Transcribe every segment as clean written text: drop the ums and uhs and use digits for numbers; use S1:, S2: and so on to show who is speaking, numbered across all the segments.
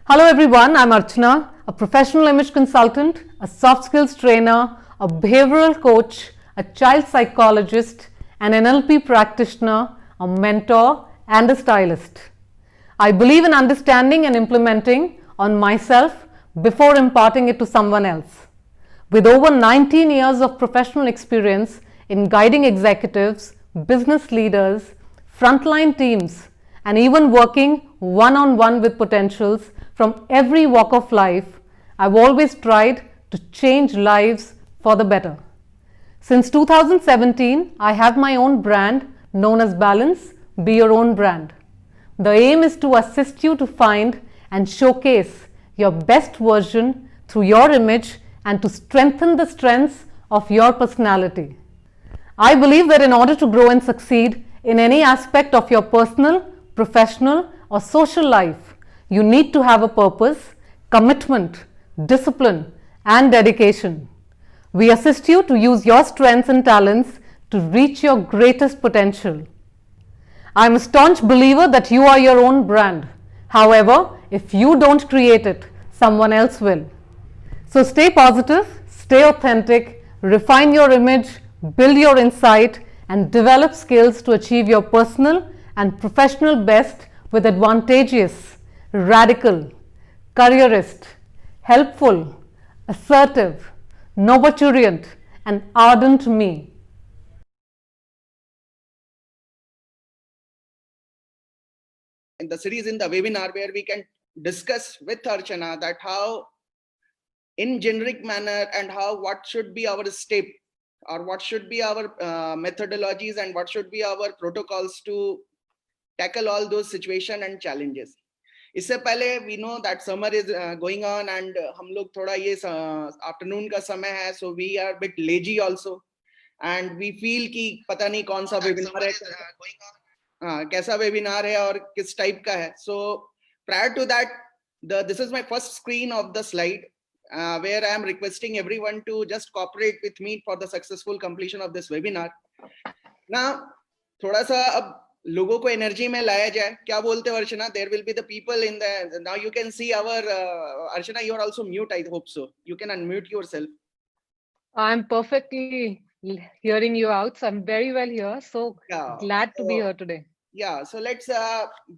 S1: Hello everyone, I'm Archana, a professional image consultant, a soft skills trainer, a behavioral coach, a child psychologist, an NLP practitioner, a mentor, and a stylist. I believe in understanding and implementing on myself before imparting it to someone else. With over 19 years of professional experience in guiding executives, business leaders, frontline teams, and even working one-on-one with potentials from every walk of life, I've always tried to change lives for the better. Since 2017, I have my own brand known as Balance, Be Your Own Brand. The aim is to assist you to find and showcase your best version through your image and to strengthen the strengths of your personality. I believe that in order to grow and succeed in any aspect of your personal, professional, or social life, you need to have a purpose, commitment, discipline, and dedication. We assist you to use your strengths and talents to reach your greatest potential. I am a staunch believer that you are your own brand. However, if you don't create it, someone else will. So stay positive, stay authentic, refine your image, build your insight, and develop skills to achieve your personal and professional best with advantageous, radical, careerist, helpful, assertive, nurturant, and ardent me.
S2: In the series, in the webinar, where we can discuss with Archana that how in generic manner and how what should be our step or what should be our methodologies and what should be our protocols to tackle all those situations and challenges. इससे पहले we know that summer is going on and हम लोग थोड़ा ये afternoon का समय है, so we are a bit lazy also and we feel कि पता नहीं कौन सा webinar है, कैसा webinar है और किस type का है. So prior to that, this is my first screen of the slide where I am requesting everyone to just cooperate with me for the successful completion of this webinar. Now थोड़ा सा अब लोगों को energy में लाया जाए. क्या बोलते हो अर्चना? There will be the people in the, now you can see our Archana, you are also mute, I hope so. You can unmute yourself.
S1: I'm perfectly hearing you out, so I'm very well here. So glad to be here today.
S2: Yeah, so let's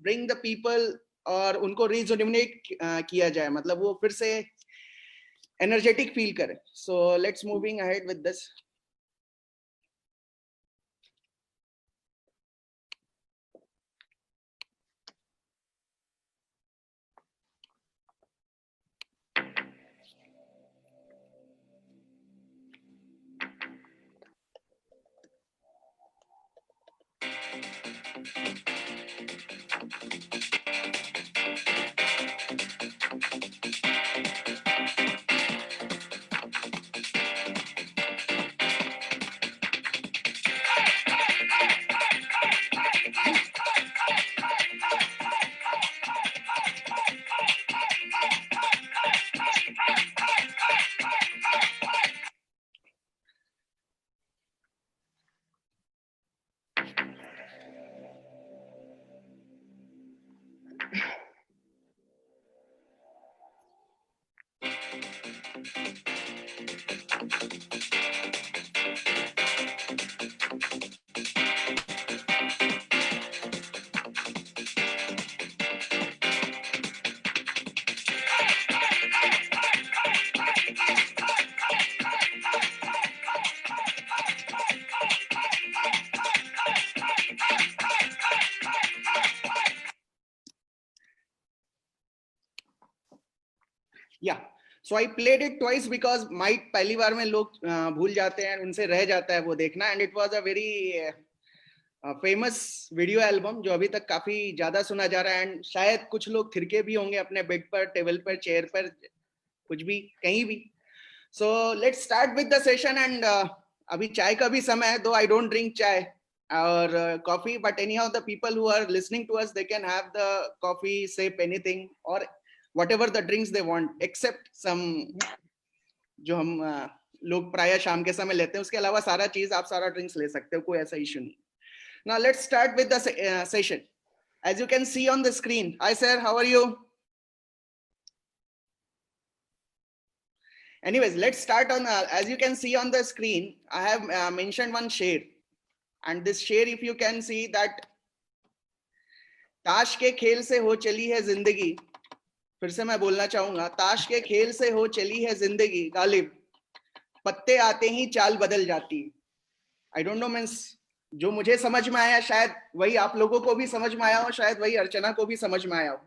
S2: bring the people और उनको rejuvenate किया जाए, मतलब वो फिर से energetic feel करे. So let's moving ahead with this. Yeah, so I played it twice because might पहली बार में लोग भूल जाते हैं, उनसे रह जाता है वो देखना, and it was a very famous video album जो अभी तक काफी ज्यादा सुना जा रहा है, and शायद कुछ लोग थिरके भी होंगे अपने बेड पर, टेबल पर, चेयर पर, कुछ भी, कहीं भी. So let's start with the session and अभी चाय का भी समय है, though I don't drink चाय or coffee, but anyhow the people who are listening to us, they can have the coffee, sip, anything or whatever the drinks they want, except some जो हम लोग प्राय शाम के समय लेते हैं, उसके अलावा सारा चीज आप सारा ड्रिंक्स ले सकते हो, कोई ऐसा इशू नहीं. Now let's start with the session. As you can see on the screen. Hi sir, how are you? Anyways, let's start on, as you can see on the screen, I have mentioned one share. And this share, if you can see that, ताश के खेल से हो चली है जिंदगी, फिर से मैं बोलना चाहूंगा, ताश के खेल से हो चली है जिंदगी गालिब, पत्ते आते ही चाल बदल जाती है. आई डोंट नो, मींस जो मुझे समझ में आया शायद वही आप लोगों को भी समझ में आया हो, शायद वही अर्चना को भी समझ में आया हो.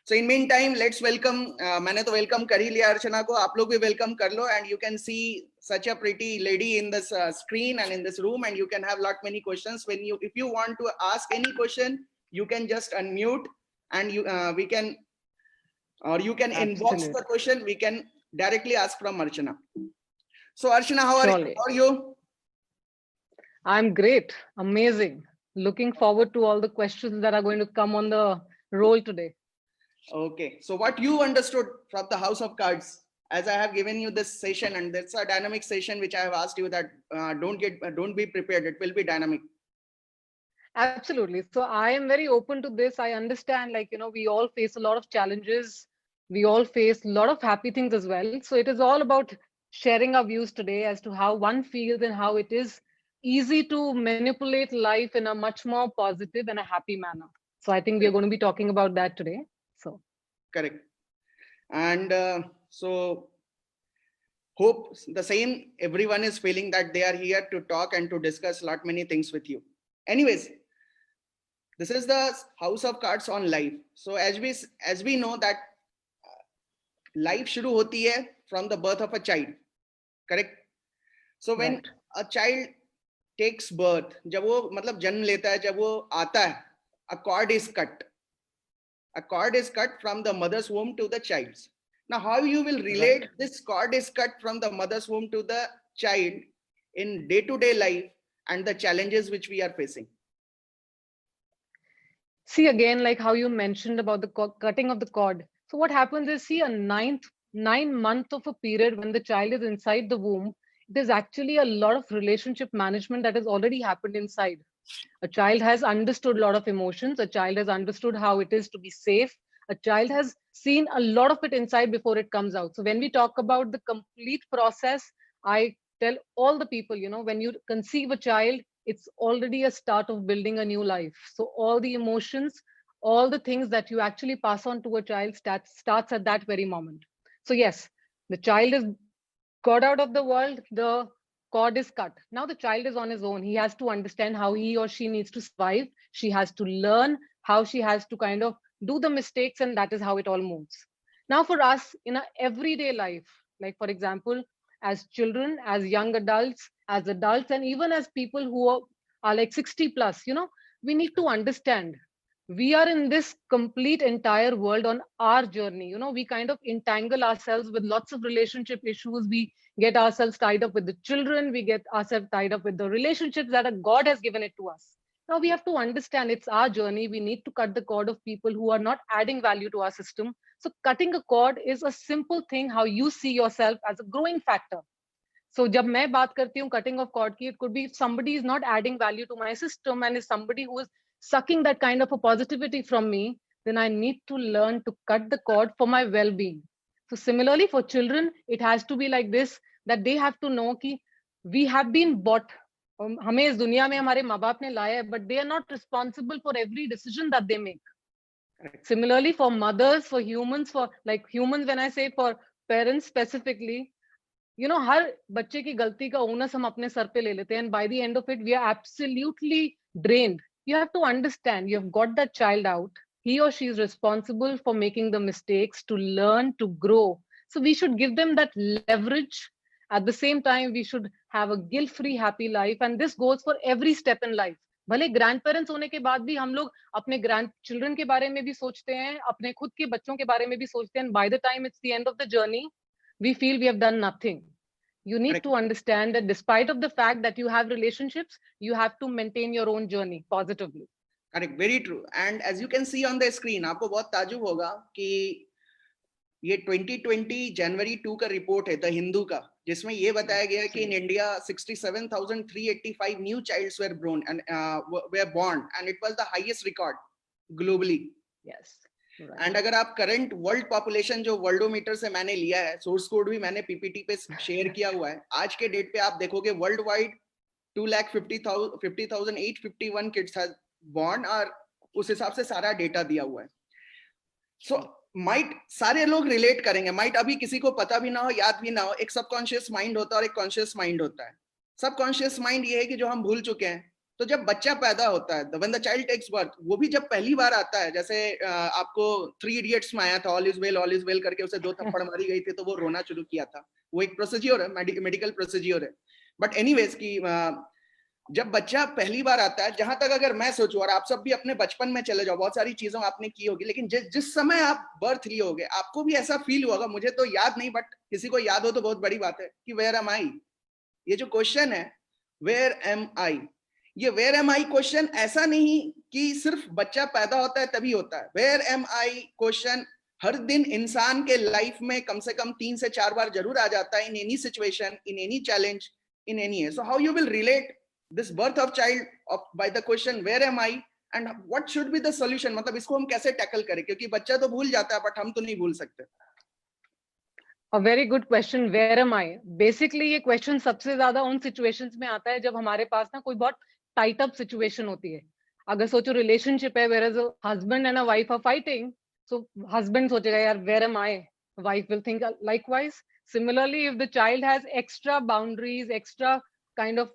S2: सो in mean time let's welcome, मैंने तो वेलकम कर ही लिया अर्चना को, आप लोग भी वेलकम कर लो. And you can see such a pretty lady in this screen and in this room, and you can have lot many questions. When you, if you want to ask any question, you can just unmute and you we can, or you can inbox the question, we can directly ask from Archana. So Archana, how are you?
S1: I'm great, amazing. Looking forward to all the questions that are going to come on the roll today.
S2: Okay, so what you understood from the House of Cards, as I have given you this session, and that's a dynamic session which I have asked you that don't be prepared, it will be dynamic.
S1: Absolutely. So I am very open to this. I understand, like, you know, we all face a lot of challenges. We all face a lot of happy things as well. So it is all about sharing our views today as to how one feels and how it is easy to manipulate life in a much more positive and a happy manner. So I think we are going to be talking about that today. So
S2: correct. And so hope the same, everyone is feeling that they are here to talk and to discuss lot many things with you. Anyways, this is the House of Cards on life. So as we know that life shuru hoti hai from the birth of a child, correct? So when a child takes birth, जब वो मतलब जन्म लेता है, जब वो आता है, a cord is cut. A cord is cut from the mother's womb to the child's. Now, how you will relate this cord is cut from the mother's womb to the child in day-to-day life and the challenges which we are facing?
S1: See, again, like how you mentioned about the cutting of the cord. So what happens is, see, a 9 month of a period when the child is inside the womb, there's actually a lot of relationship management that has already happened inside. A child has understood a lot of emotions. A child has understood how it is to be safe. A child has seen a lot of it inside before it comes out. So when we talk about the complete process, I tell all the people, you know, when you conceive a child, it's already a start of building a new life. So all the emotions, all the things that you actually pass on to a child starts at that very moment. So yes, the child is got out of the world, the cord is cut. Now the child is on his own. He has to understand how he or she needs to survive. She has to learn how she has to kind of do the mistakes, and that is how it all moves. Now for us in our everyday life, like for example, as children, as young adults, and even as people who are like 60 plus, you know, we need to understand we are in this complete entire world on our journey. You know, we kind of entangle ourselves with lots of relationship issues. We get ourselves tied up with the children. We get ourselves tied up with the relationships that God has given it to us. Now we have to understand it's our journey. We need to cut the cord of people who are not adding value to our system. So cutting a cord is a simple thing, how you see yourself as a growing factor. So जब मैं बात करती हूँ cutting of cord की, it could be if somebody is not adding value to my system and is somebody who is sucking that kind of a positivity from me, then I need to learn to cut the cord for my well-being. So similarly for children, it has to be like this, that they have to know कि we have been bought. हमें इस दुनिया में हमारे माँ बाप ने लाया है, but they are not responsible for every decision that they make. Similarly for mothers, for humans, for like humans, when I say for parents specifically, you know, हर बच्चे की गलती का onus हम अपने सर पे ले लेते हैं, and by the end of it, we are absolutely drained. You have to understand, you have got that child out. He or she is responsible for making the mistakes, to learn, to grow. So we should give them that leverage. At the same time, we should have a guilt-free, happy life. And this goes for every step in life. भले grandparents होने के बाद भी हम लोग अपने grandchildren के बारे में भी सोचते हैं, अपने खुद के बच्चों के बारे में भी सोचते हैं. By the time it's the end of the journey, we feel we have done nothing. You need to understand that despite of the fact that you have relationships, you have to maintain your own journey positively.
S2: Correct, very true. And as you can see on the screen, आपको बहुत ताजुब होगा कि ये 2020 जनवरी 2 का report है the Hindu का, जिसमें ये बताया गया कि in India 67,385 new childs were born and it was the highest record globally.
S1: Yes. Right.
S2: And अगर आप करंट वर्ल्ड पॉपुलेशन जो वर्ल्डोमीटर से मैंने लिया है, सोर्स कोड भी मैंने पीपीटी पे शेयर किया हुआ है, आज के डेट पे आप देखोगे world wide 2,50,851 kids has born, और उस हिसाब से सारा डेटा दिया हुआ है. सो माइट सारे लोग रिलेट करेंगे, माइट अभी किसी को पता भी ना हो, याद भी ना हो. एक सबकॉन्शियस माइंड होता है और एक कॉन्शियस माइंड होता है. सबकॉन्शियस माइंड ये है कि जो हम भूल चुके हैं. तो जब बच्चा पैदा होता है, when the child takes birth, वो भी जब पहली बार आता है, जैसे आपको 3 इडियट्स में आया था, ऑल इज वेल करके उसे 2 थप्पड़ मारी गई थी तो वो रोना शुरू किया था. वो एक प्रोसीजर है, मेडिकल प्रोसीजर है. बट एनीवेज की जब बच्चा पहली बार आता है, जहां तक अगर मैं सोचूं, और आप सब भी अपने बचपन में चले जाओ, बहुत सारी चीजों आपने की होगी, लेकिन जिस समय आप बर्थ लिए होगे आपको भी ऐसा फील हुआ. मुझे तो याद नहीं, बट किसी को याद हो तो बहुत बड़ी बात है कि वेयर एम आई. ये जो क्वेश्चन है वेयर एम आई, ये वेयर एम आई क्वेश्चन ऐसा नहीं कि सिर्फ बच्चा पैदा होता है तभी होता है. वेयर एम आई क्वेश्चन हर दिन इंसान के लाइफ में कम से कम 3 से 4 बार जरूर आ जाता है, in any situation, in any challenge, in any. So how you will relate this birth of child by the question where am I and what should be the solution? मतलब इसको हम कैसे टैकल करें, क्योंकि बच्चा तो भूल जाता है बट हम तो नहीं भूल सकते.
S1: A very good question, where am I? Basically ये question सबसे ज्यादा उन situations में आता है जब हमारे पास ना कोई बहुत tight up situation होती है. अगर सोचो relationship है, whereas a husband and a wife are fighting, so husband सोचेगा यार where am I? Wife will think likewise. Similarly, if the child has extra boundaries, extra kind of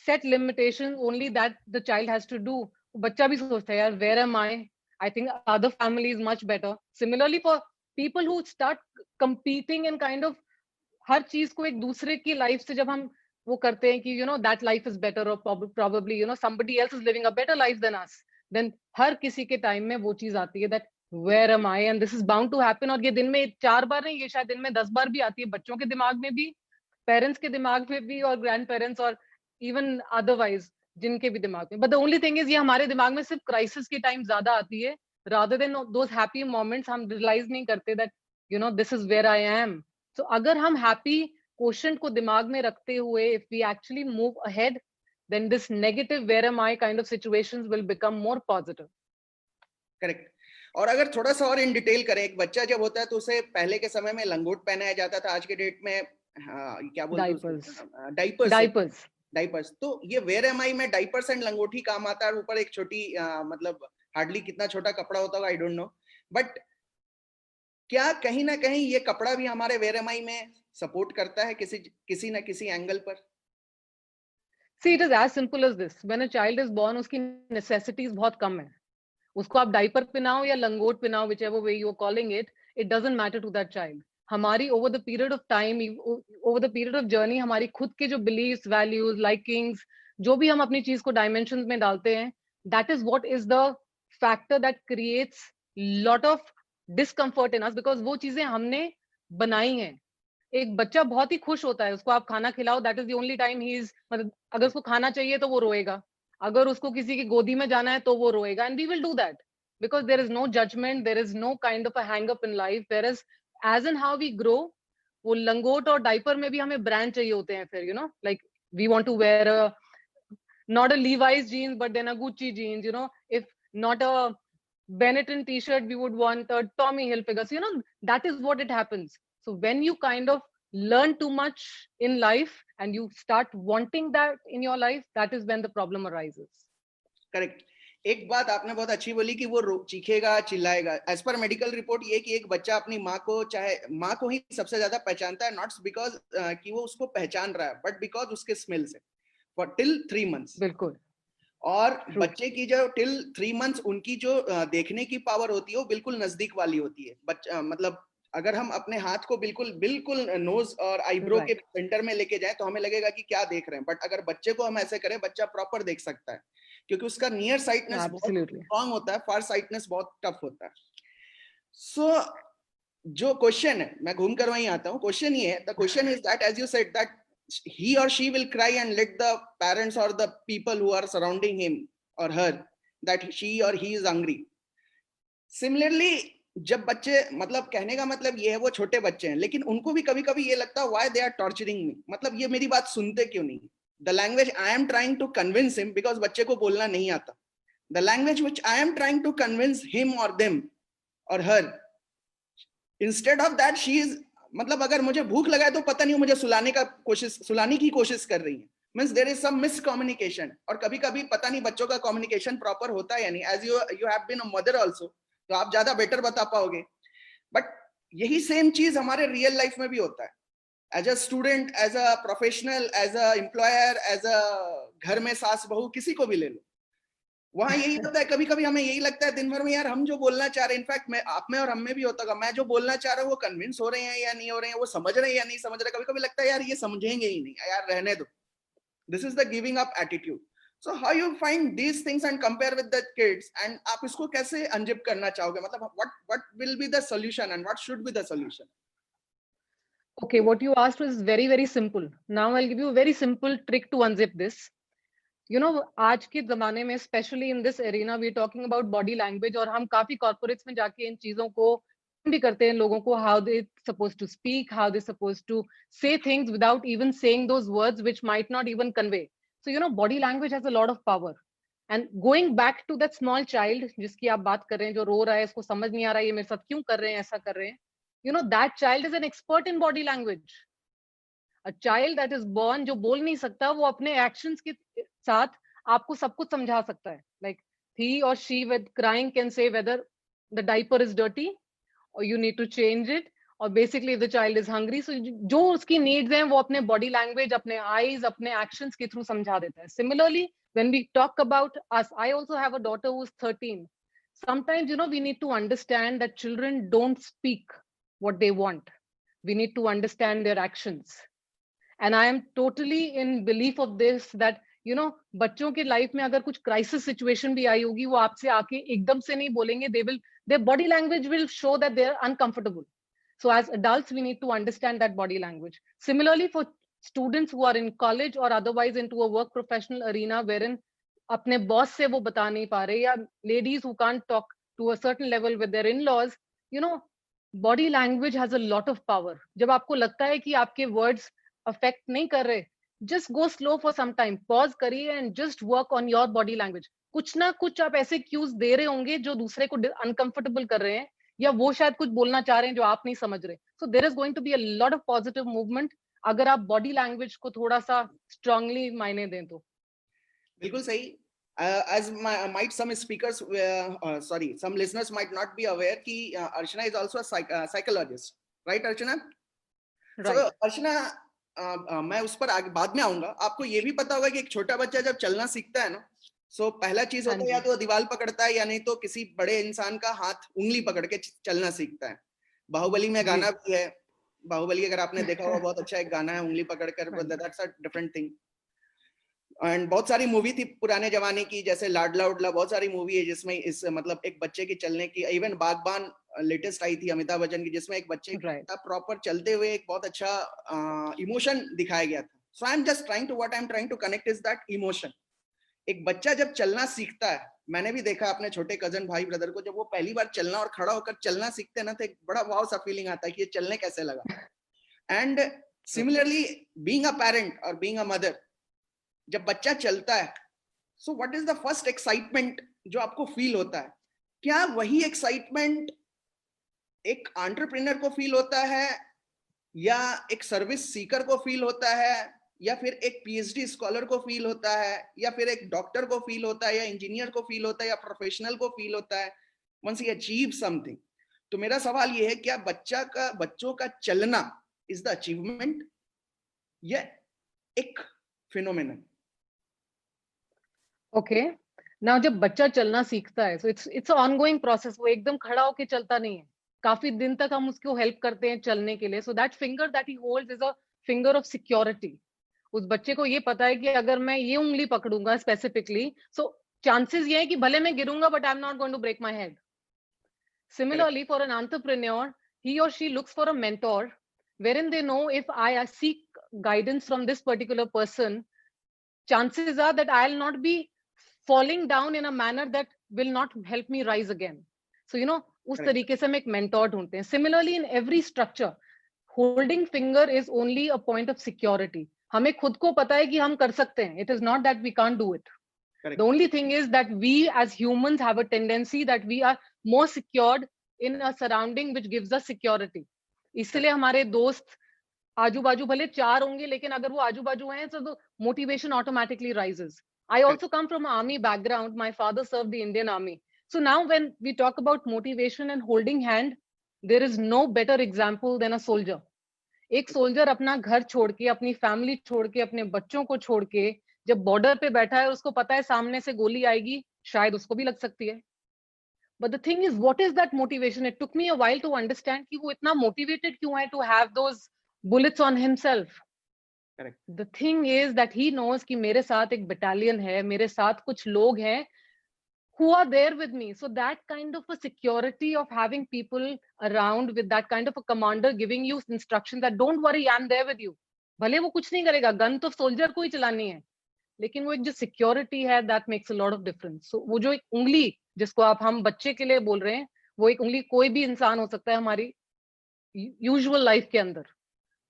S1: set limitations only that the child has to do, बच्चा भी सोचता है यार where am I think other family is much better. Similarly for people who start competing and kind of हर चीज को एक दूसरे की लाइफ से जब हम वो करते हैं कि you know that life is better or probably you know somebody else is living a better life than us, then हर किसी के टाइम में वो चीज आती है that where am I, and this is bound to happen. और ये दिन में 4 बार नहीं, ये शायद दिन में 10 बार भी आती है, बच्चों के दिमाग में भी, पेरेंट्स के दिमाग में भी, और ग्रैंड पेरेंट्स, और इवन अदरवाइज जिनके भी दिमाग में. But the only thing is ये हमारे दिमाग में सिर्फ क्राइसिस के टाइम ज्यादा आती है, rather than those happy moments हम रियलाइज नहीं करते that you know this is where I am. So अगर हम हैप्पी क्वेश्चन को दिमाग में रखते हुए if we actually move ahead, then this negative where am I kind of situations will become more positive.
S2: Correct. और अगर थोड़ा सा और इन डिटेल करें, एक बच्चा जब होता है तो उसे पहले के समय में लंगोट पहनाया जाता था, आज के डेट में क्या बोलते हैं, डाइपर्स. तो ये वेयर एम आई में डाइपर्स एंड लंगोटी काम आता है, ऊपर एक छोटी मतलब हार्डली कितना छोटा कपड़ा होता होगा, आई डोंट नो. बट क्या कहीं ना कहीं ये कपड़ा भी हमारे वेयर एम आई में सपोर्ट करता है किसी ना किसी एंगल पर?
S1: See, it is as simple as this. When a child is born, उसकी necessities बहुत कम है. उसको आप डाइपर पहनाओ या लंगोट पहनाओ, whichever way you are calling it, it doesn't matter to that child. हमारी over the period of time, over the period of journey, हमारी खुद के जो beliefs, values, likings, जो भी हम अपनी चीज को dimensions में डालते हैं, that is what is the factor that creates lot of discomfort in us, because वो चीजें हमने बनाई हैं. एक बच्चा बहुत ही खुश होता है, उसको आप खाना खिलाओ, that is the only time he is, मतलब अगर उसको खाना चाहिए तो वो रोएगा, अगर उसको किसी की गोदी में जाना है तो वो रोएगा, and we will do that because there is no judgement, there is no kind of a hang up in life. There is edge in how we grow, वो लंगोट और डाइपर में भी हमें ब्रांड चाहिए होते हैं फिर, you know, like we want to wear not a Levi's jeans but then a Gucci jeans, you know, if not a Benetton t-shirt we would want a Tommy Hilfiger. So, you know, that is what it happens. So when you kind of learn too much in life and you start wanting that in your life, that is when the problem arises.
S2: Correct. एक बात आपने बहुत अच्छी बोली कि वो चीखेगा, चिल्लाएगा. As per medical report ये कि एक बच्चा अपनी माँ को, चाहे माँ को ही सबसे ज्यादा पहचानता है, नॉट बिकॉज कि वो उसको पहचान रहा है, बट बिकॉज उसके स्मेल से, फॉर टिल 3 months.
S1: बिल्कुल.
S2: और बच्चे की जो टिल 3 months उनकी जो देखने की पावर होती है वो बिल्कुल नजदीक वाली होती है. बच्चा मतलब अगर हम अपने हाथ को बिल्कुल नोज और आईब्रो के सेंटर में लेके जाएं तो हमें लगेगा कि क्या देख रहे हैं, बट अगर बच्चे को हम ऐसे करें, बच्चा प्रॉपर देख सकता है, क्योंकि उसका नियर साइटनेस बहुत स्ट्रांग होता है, फार साइटनेस बहुत टफ होता है. सो जो क्वेश्चन है, मैं घूम कर वहीं आता हूँ, क्वेश्चन ये है, the question is that as you said that he or she will cry and let the parents or the people who are surrounding him or her that she or he is hungry. Similarly, जब बच्चे, मतलब कहने का मतलब ये है वो छोटे बच्चे हैं, लेकिन उनको भी कभी कभी ये लगता है why they are torturing me, मतलब ये मेरी बात सुनते क्यों नहीं. The language I am trying to convince him, because बच्चे को बोलना नहीं आता. The language which I am trying to convince him और देम और her, instead of that she is, मतलब अगर मुझे भूख लगा है तो पता नहीं मुझे सुलाने की कोशिश कर रही है. Means there is some miscommunication. और कभी कभी पता नहीं बच्चों का कम्युनिकेशन प्रॉपर होता है या नहीं. As you have been a mother also, तो आप ज्यादा बेटर बता पाओगे. बट यही सेम चीज हमारे रियल लाइफ में भी होता है. As a student, as a professional, as a employer, as a घर में सास बहू, किसी को भी ले लो, वहां यही होता है. कभी कभी हमें यही लगता है दिन भर में, यार हम जो बोलना चाह रहे हैं, इनफैक्ट मैं, आप में और हम में भी होता होगा, मैं जो बोलना चाह रहा हूँ वो कन्विंस हो रहे हैं या नहीं हो रहे हैं, वो समझ रहे हैं या नहीं समझ रहे. कभी कभी लगता है यार ये समझेंगे ही नहीं, यार रहने दो. This is the giving up attitude. So how you find these things and compare with the kids, and आप इसको कैसे अनजिप करना चाहोगे, मतलब what will be the solution and what should be the solution?
S1: Okay, what you asked was very, very simple. Now I'll give you a very simple trick to unzip this. You know, आज के जमाने में, especially in this arena, we are talking about body language, और हम काफी corporates में जाके इन चीजों को भी करते हैं लोगों को, how they supposed to speak, how they supposed to say things without even saying those words which might not even convey. So you know, body language has a lot of power. And going back to that small child जिसकी आप बात कर रहे हैं, जो रो रहा है, इसको समझ नहीं आ रहा है ये मेरे साथ क्यों कर रहे हैं, ऐसा कर रहे हैं, you know, that child is an expert in body language. A child that is born जो बोल नहीं सकता, वो अपने actions के साथ आपको सब कुछ समझा सकता है. Like he or she with crying can say whether the diaper is dirty or you need to change it, or basically if the child is hungry. So जो उसकी needs हैं वो अपने body language, अपने eyes, अपने actions के through समझा देता है. Similarly, when we talk about us, I also have a daughter who's 13. Sometimes, you know, we need to understand that children don't speak what they want. We need to understand their actions. And I am totally in belief of this that, you know, बच्चों के life में अगर कुछ crisis situation भी आई होगी, वो आपसे आके एकदम से नहीं बोलेंगे. Their body language will show that they are uncomfortable. So as adults, we need to understand that body language. Similarly, for students who are in college or otherwise into a work professional arena wherein अपने boss से वो बता नहीं पा रहे, या ladies who can't talk to a certain level with their in-laws, you know, body language has a lot of power. जब आपको लगता है कि आपके words affect नहीं कर रहे, just go slow for some time, pause करिए and just work on your body language. कुछ ना कुछ आप ऐसे cues दे रहे होंगे जो दूसरे को uncomfortable कर रहे हैं, या वो शायद कुछ बोलना चाह रहे हैं जो आप नहीं समझ रहे. So there is going to be a lot of positive movement अगर आप body language को थोड़ा सा strongly मायने दें तो.
S2: बिल्कुल सही. As might some speakers, sorry, some listeners might not be aware कि Archana is also a psychologist, right Archana?
S1: Right.
S2: So Archana, मैं उस पर आगे बाद में आऊंगा. आपको ये भी पता होगा कि एक छोटा बच्चा जब चलना सीखता है ना, सो पहला चीज होता है या तो दीवार पकड़ता है या नहीं तो किसी बड़े इंसान का हाथ, उंगली पकड़ के चलना सीखता है. बाहुबली में गाना भी है. बाहुबली अगर आपने देखा होगा, बहुत अच्छा एक गाना है, उंगली पकड़कर. That's a different thing. And बहुत सारी मूवी थी पुराने जमाने की, जैसे लाडला उडला, बहुत सारी मूवी है जिसमें इस मतलब एक बच्चे की चलने की, इवन बागबान लेटेस्ट आई थी अमिताभ बच्चन की, जिसमें एक बच्चे का प्रॉपर चलते हुए एक बहुत अच्छा इमोशन दिखाया गया था. So I am just trying to, what I am trying to connect is that emotion. एक बच्चा जब चलना सीखता है, मैंने भी देखा अपने छोटे कजन भाई ब्रदर को, जब वो पहली बार चलना और खड़ा होकर चलना सीखते हैं ना, तो एक बड़ा वाव सा फीलिंग आता है कि ये चलने कैसे लगा. And similarly being a parent और बीइंग अ मदर, जब बच्चा चलता है, so what is the first excitement जो आपको फील होता है? क्या वही एक्साइटमेंट एक एंटरप्रेन्योर को फील होता है, या एक सर्विस सीकर को फील होता है, या फिर एक पीएचडी स्कॉलर को फील होता है, या फिर एक डॉक्टर को फील होता है, या इंजीनियर को फील होता है, या प्रोफेशनल को फील होता है वंस ही अचीव समथिंग? तो मेरा सवाल ये है, क्या बच्चों का चलना इज द अचीवमेंट या एक फिनोमेनन?
S1: ओके, नाउ जब बच्चा चलना सीखता है, सो इट्स ऑनगोइंग प्रोसेस. वो एकदम खड़ा होके चलता नहीं है, काफी दिन तक हम उसको हेल्प करते हैं चलने के लिए. So that finger that he holds is a finger of security. उस बच्चे को ये पता है कि अगर मैं ये उंगली पकड़ूंगा स्पेसिफिकली, सो चांसेस ये है कि भले मैं गिरूंगा but I am not going to break my head. Similarly, for an entrepreneur, he or she looks for a mentor wherein they know if I seek guidance from this particular person, chances are that I'll not be falling down in a manner that will not help me rise again. So, you know, उस
S2: Correct.
S1: तरीके से हम एक mentor ढूंढते हैं. Similarly in every structure, holding finger is only a point of security. हमें खुद को पता है कि हम कर सकते हैं. It is not that we can't do it.
S2: Correct.
S1: The only thing is that we as humans have a tendency that we are more secured in a surrounding which gives us security. इसलिए हमारे दोस्त आजू बाजू भले 4 होंगे, लेकिन अगर वो आजू बाजू हैं तो motivation automatically rises. I also come from an army background. My father served the Indian Army. So now when we talk about motivation and holding hand, there is no better example than a soldier. एक soldier अपना घर छोड़ के, अपनी family छोड़ के, अपने बच्चों को छोड़ के जब बॉर्डर पे बैठा है, उसको पता है सामने से गोली आएगी, शायद उसको भी लग सकती है. But the thing is, what is that motivation? It took me a while to understand कि वो इतना मोटिवेटेड क्यों है to have those bullets on himself. The thing is that he knows कि मेरे साथ एक बटालियन है, मेरे साथ कुछ लोग हैं who are there with me. So that kind of a security of having people around with that kind of a commander giving you instructions that don't worry, I'm there with you. भले वो कुछ नहीं करेगा, gun तो soldier को ही चलानी है, लेकिन वो एक जो सिक्योरिटी है, that makes a lot of difference. So वो जो एक उंगली जिसको आप हम बच्चे के लिए बोल रहे हैं, वो एक उंगली कोई भी इंसान हो सकता है हमारी यूजुअल लाइफ के अंदर.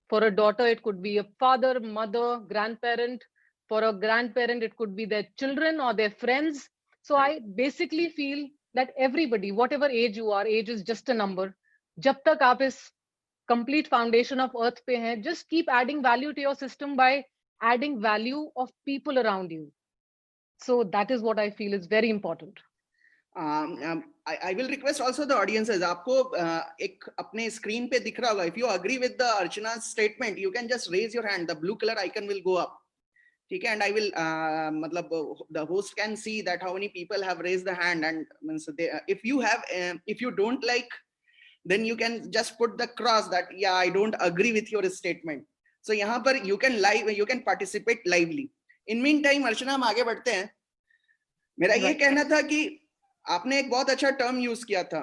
S1: For a daughter, it could be a father, mother, grandparent. For a grandparent, it could be their children or their friends. So I basically feel that everybody, whatever age you are, age is just a number. जब तक आप इस complete foundation of earth पे हैं, just keep adding value to your system by adding value of people around you. So that is what I feel is very important.
S2: I will request also the audiences, आपको एक अपने screen पे दिख रहा होगा. If you agree with the Archana's statement, you can just raise your hand. The blue color icon will go up. ठीक है, and I will मतलब the host can see that how many people have raised the hand, and means they, if you have if you don't like, then you can just put the cross that yeah, I don't agree with your statement. So यहाँ पर you can participate lively. In meantime, अर्चना हम आगे बढ़ते हैं. मेरा ये कहना था कि आपने एक बहुत अच्छा टर्म यूज किया था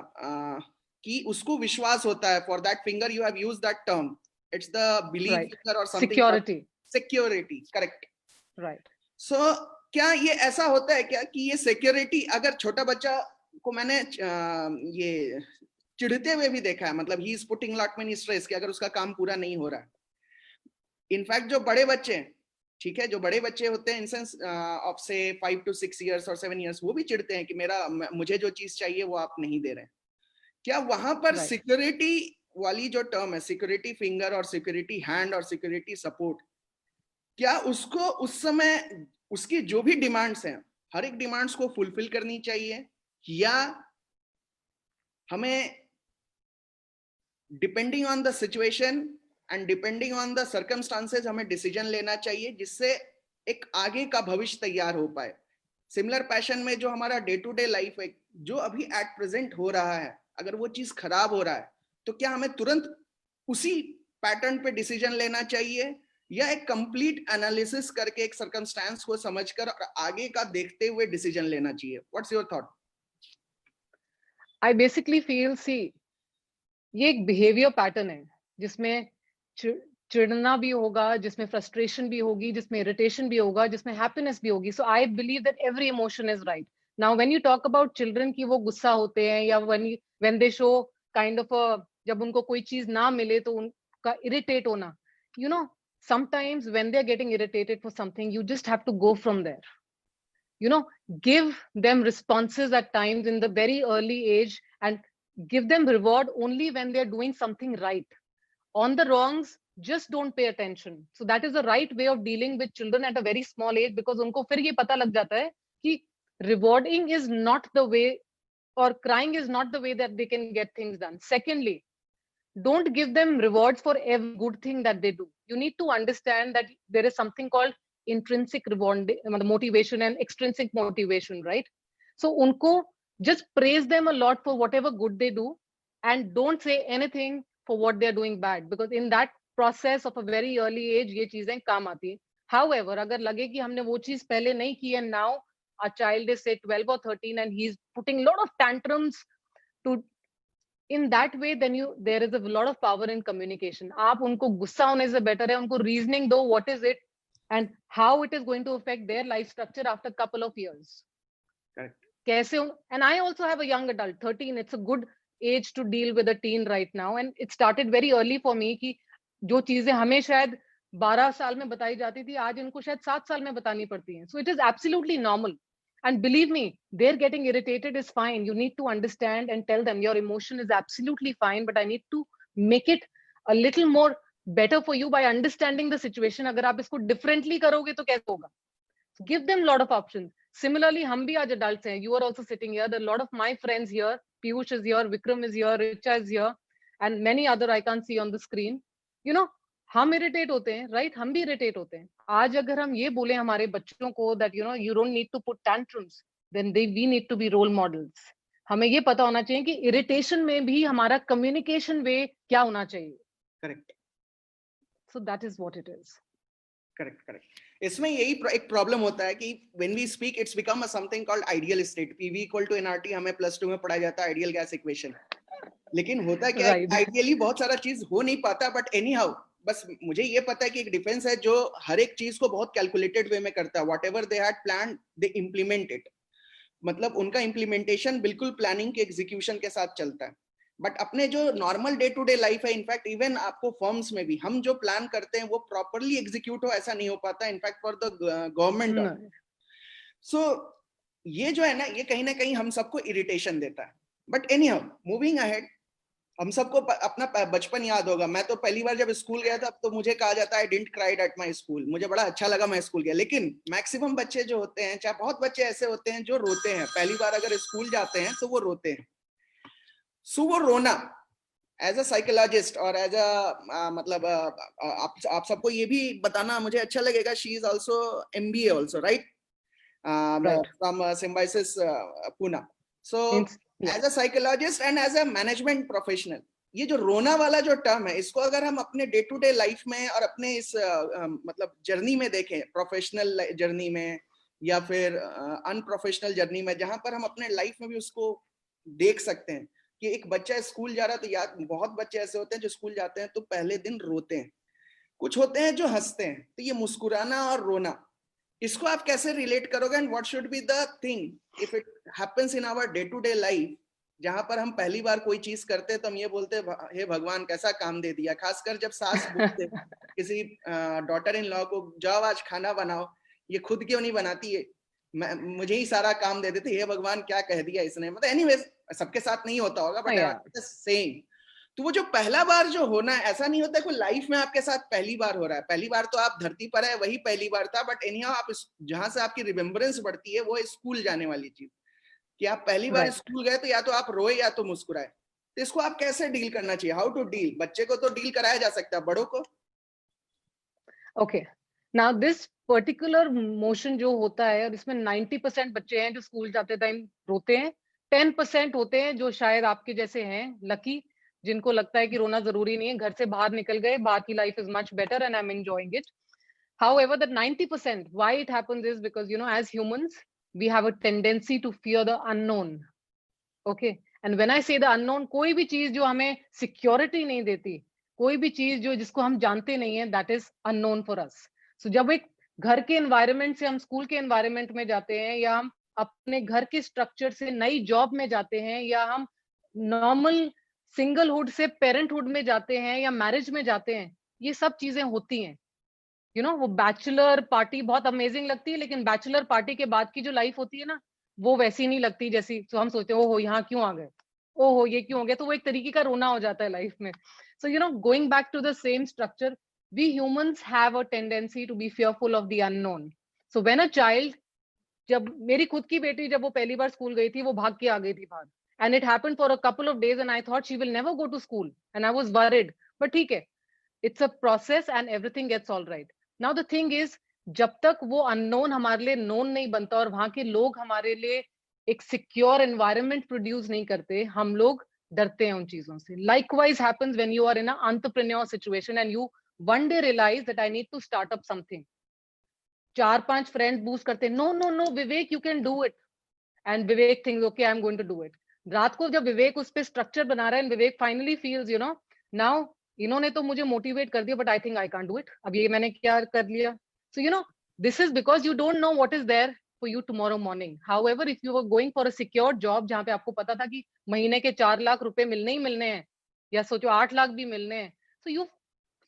S2: कि उसको विश्वास होता है. For that finger you have used that term. It's the belief finger or something. Security. Correct.
S1: Right.
S2: So क्या ये ऐसा होता है क्या कि ये सिक्योरिटी, अगर छोटा बच्चा को मैंने ये चिढ़ते हुए भी देखा है, मतलब he is putting lot many stress कि अगर उसका काम पूरा नहीं हो रहा है. इनफैक्ट जो बड़े बच्चे, ठीक है, जो बड़े बच्चे होते हैं इन सेंस ऑफ से 5 to 6 years और 7 years, वो भी चिढ़ते हैं कि मुझे जो चीज चाहिए वो आप नहीं दे रहे हैं. क्या वहां पर सिक्योरिटी वाली जो टर्म है, सिक्योरिटी फिंगर और सिक्योरिटी हैंड और सिक्योरिटी सपोर्ट, क्या उसको उस समय उसकी जो भी डिमांड्स हैं, हर एक डिमांड्स को फुलफिल करनी चाहिए, या हमें depending on the situation and depending on the circumstances हमें डिसीजन लेना चाहिए जिससे एक आगे का भविष्य तैयार हो पाए? सिमिलर पैशन में जो हमारा डे टू डे लाइफ है, जो अभी एट प्रेजेंट हो रहा है, अगर वो चीज खराब हो रहा है तो क्या हमें तुरंत उसी पैटर्न पे डिसीजन लेना चाहिए, या एक कंप्लीट एनालिसिस करके एक सर्कमस्टेंस को समझकर और आगे का देखते हुए डिसीजन लेना चाहिए? What's your thought?
S1: I basically feel, see, ये एक बिहेवियर पैटर्न है जिसमें चिढ़ना भी होगा, जिसमें फ्रस्ट्रेशन भी होगी, जिसमें इरिटेशन भी होगा, जिसमें हैप्पीनेस भी होगी. So I believe that every emotion is right. Now when you talk about children की वो गुस्सा होते हैं, या when they show kind of जब उनको कोई चीज ना मिले तो उनका इरिटेट होना, you know, sometimes when they're getting irritated for something, you just have to go from there. You know, give them responses at times in the very early age and give them reward only when they're doing something right. On the wrongs, just don't pay attention. So that is the right way of dealing with children at a very small age, because unko fir ye pata lag jata hai ki rewarding is not the way, or crying is not the way that they can get things done. Secondly, don't give them rewards for every good thing that they do. You need to understand that there is something called intrinsic reward, motivation, and extrinsic motivation, right? So unko just praise them a lot for whatever good they do, and don't say anything for what they're doing bad, because in that process of a very early age ye cheezein kaam aati hai. However, agar lage ki humne wo cheez pehle nahi ki and now a child is say 12 or 13 and he's putting a lot of tantrums to, in that way, then there is a lot of power in communication. आप उनको गुस्सा होने से better है उनको reasoning दो, what is it and how it is going to affect their life structure after a couple of years.
S2: Correct.
S1: कैसे, and I also have a young adult, 13. It's a good age to deal with a teen right now, and it started very early for me कि जो चीजें हमें शायद 12 साल में बताई जाती थी, आज इनको शायद 7 साल में बतानी पड़ती हैं. So it is absolutely normal. And believe me, they're getting irritated is fine. You need to understand and tell them your emotion is absolutely fine, but I need to make it a little more better for you by understanding the situation. अगर आप इसको differently करोगे तो कैसे होगा? Give them a lot of options. Similarly, हम भी आज adults हैं. You are also sitting here. There are a lot of my friends here. Piyush is here, Vikram is here, Richa is here, and many other I can't see on the screen. You know, हम irritate होते हैं, right? हम भी irritate होते हैं. आज अगर हम ये बोले हमारे बच्चों को that you know you don't need to put tantrums, then we need to be role models. हमें ये पता होना चाहिए कि इरिटेशन में भी हमारा कम्युनिकेशन वे क्या होना चाहिए.
S2: Correct.
S1: So that is what it is.
S2: Correct correct. इसमें यही एक प्रॉब्लम होता है कि when we speak it's become a something called ideal state. PV equal to NRT हमें +2 में पढ़ाया जाता है, आइडियल गैस इक्वेशन. लेकिन होता क्या है, आइडियली बहुत सारा चीज हो नहीं पाता, बट एनी हाउ बस मुझे ये पता है कि एक डिफेंस है जो हर एक चीज को बहुत कैलकुलेटेड वे में करता है. Whatever they had planned they implement it. मतलब उनका इंप्लीमेंटेशन बिल्कुल प्लानिंग के एग्जीक्यूशन के साथ चलता है. बट अपने जो normal day to day life है, इनफैक्ट इवन आपको फर्म्स में भी हम जो प्लान करते हैं वो प्रॉपरली एग्जीक्यूट हो ऐसा नहीं हो पाता, इनफैक्ट फॉर द गवर्नमेंट. सो ये जो है ना, ये कहीं ना कहीं हम सबको इरिटेशन देता है. But any how moving ahead, हम सबको अपना बचपन याद होगा. मैं तो पहली बार जब स्कूल गया था तो मुझे कहा जाता है I didn't cried at my school. मुझे बड़ा अच्छा लगा मैं स्कूल गया. लेकिन मैक्सिमम बच्चे जो होते हैं, चाहे बहुत बच्चे ऐसे होते हैं जो रोते हैं पहली बार अगर स्कूल जाते हैं तो वो रोते हैं. सो वो रोना एज अ साइकोलॉजिस्ट और एज अ मतलब आप सबको ये भी बताना मुझे अच्छा लगेगा. She is also MBA also, right? From Symbiosis Pune. So as a psychologist and as a management professional, ये जो रोना वाला जो टर्म है, इसको अगर हम अपने डे टू डे लाइफ में और अपने इस मतलब जर्नी में देखें, प्रोफेशनल जर्नी में या फिर अनप्रोफेशनल जर्नी में, जहां पर हम अपने लाइफ में भी उसको देख सकते हैं कि एक बच्चा स्कूल जा रहा है तो याद बहुत बच्चे ऐसे होते हैं जो स्कूल जाते हैं तो पहले दिन रोते हैं. कुछ होते हैं जो हंसते हैं. तो ये मुस्कुराना और रोना, इसको आप कैसे रिलेट करोगे? And what should be the thing if it happens in our day to day life, जहां पर हम पहली बार कोई चीज करते हैं तो हम ये बोलते हैं हे भगवान कैसा काम दे दिया. खासकर जब सास बोलते किसी डॉटर इन लॉ को, जाओ आज खाना बनाओ, ये खुद क्यों नहीं बनाती है, मुझे ही सारा काम दे देते, हे भगवान क्या कह दिया इसने. मतलब एनीवेज सबके साथ नहीं होता होगा, बट सेम. तो वो जो पहला बार जो होना है, ऐसा नहीं होता कोई लाइफ में आपके साथ पहली बार हो रहा है. पहली बार तो आप धरती पर है, वही पहली बार था. बट एनीहाउ आप जहां से आपकी रिमेम्बरेंस बढ़ती है वो है स्कूल जाने वाली चीज, कि आप पहली बार स्कूल गए तो या तो आप रोए या तो मुस्कुराए. तो इसको आप कैसे डील करना चाहिए? How to deal? बच्चे को तो डील कराया जा सकता है, बड़ों को?
S1: Okay, now this particular motion जो होता है, और इसमें 90% बच्चे हैं जो स्कूल जाते टाइम रोते हैं. 10% होते हैं जो शायद आपके जैसे हैं लकी, जिनको लगता है कि रोना जरूरी नहीं है, घर से बाहर निकल गए, बाहर की life is much better and I am enjoying it. However, that 90%, why it happens is because, you know, as humans, we have a tendency to fear the unknown. Okay. And when I say the unknown, कोई भी चीज जो हमें security नहीं देती, कोई भी चीज जो जिसको हम जानते नहीं है, that is unknown for us. So जब एक घर के environment से हम स्कूल के environment में जाते हैं, या हम अपने घर के स्ट्रक्चर से नई जॉब में जाते हैं, या हम नॉर्मल सिंगलहुड से पेरेंटहुड में जाते हैं, या मैरिज में जाते हैं, ये सब चीजें होती हैं. यू नो, वो बैचलर पार्टी बहुत अमेजिंग लगती है, लेकिन बैचलर पार्टी के बाद की जो लाइफ होती है ना, वो वैसी नहीं लगती जैसी तो हम सोचते हैं ओहो यहाँ क्यों आ गए, ओहो ये क्यों हो गया. तो वो एक तरीके का रोना हो जाता है लाइफ में. So you know, going back to the same structure, we humans have a tendency to be fearful of the unknown. So when a child, जब मेरी खुद की बेटी जब वो पहली बार स्कूल गई थी, वो भाग के आ गई थी बाहर, and it happened for a couple of days and I thought she will never go to school and I was worried. But ठीक है, it's a process and everything gets all right. Now the thing is, जब तक वो unknown हमारे लिए known नहीं बनता और वहां के लोग हमारे लिए एक सिक्योर एनवायरनमेंट प्रोड्यूस नहीं करते, हम लोग डरते हैं उन चीजों से. Likewise happens when you are in a entrepreneur situation and you one day realise that I need to start up something. 4-5 friends boost करते, no no no Vivek you can do it, and Vivek thinks okay I am going to do it. रात को जब विवेक उस पे structure बना रहा है, and Vivek finally feels you know, now इन्होंने तो मुझे मोटिवेट कर दिया, but I think I can't do it, अब ये मैंने क्या कर लिया. So you know, this is because you don't know what is there for you tomorrow morning. However, if you were going for a secure job जहाँ पे आपको पता था कि महीने के 4 लाख रुपए मिलने ही मिलने हैं, या सोचो 8 लाख भी मिलने हैं, so you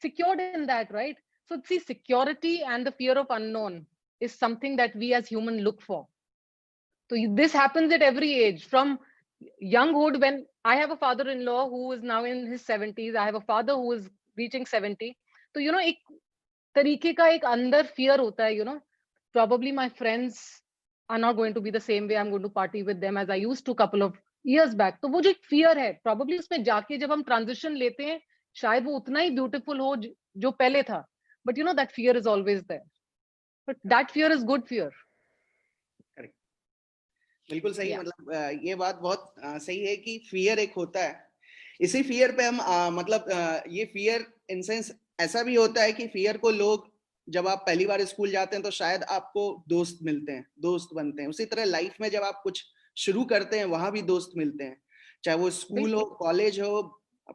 S1: secured in that, right? So see, security and the fear of unknown is something that we as human look for. So this happens at every age, from younghood. When I have a father-in-law who is now in his 70s, I have a father who is reaching 70. So एक तरीके का एक अंदर fear होता है, probably my friends are not going to be the same way I'm going to party with them as I used to couple of years back. तो वो जो एक fear है, probably उसमें जाके जब हम transition लेते हैं, शायद वो उतना ही beautiful हो जो पहले था. But that fear is always there. But that fear is good fear.
S2: Correct. बिल्कुल सही.
S1: Yeah.
S2: मतलब ये बात बहुत सही है कि फियर एक होता है. इसी फियर पे हम मतलब ये फियर इन सेंस ऐसा भी होता है कि फियर को लोग, जब आप पहली बार स्कूल जाते हैं तो शायद आपको दोस्त मिलते हैं, दोस्त बनते हैं. उसी तरह लाइफ में जब आप कुछ शुरू करते हैं वहां भी दोस्त मिलते हैं, चाहे वो स्कूल हो, कॉलेज हो,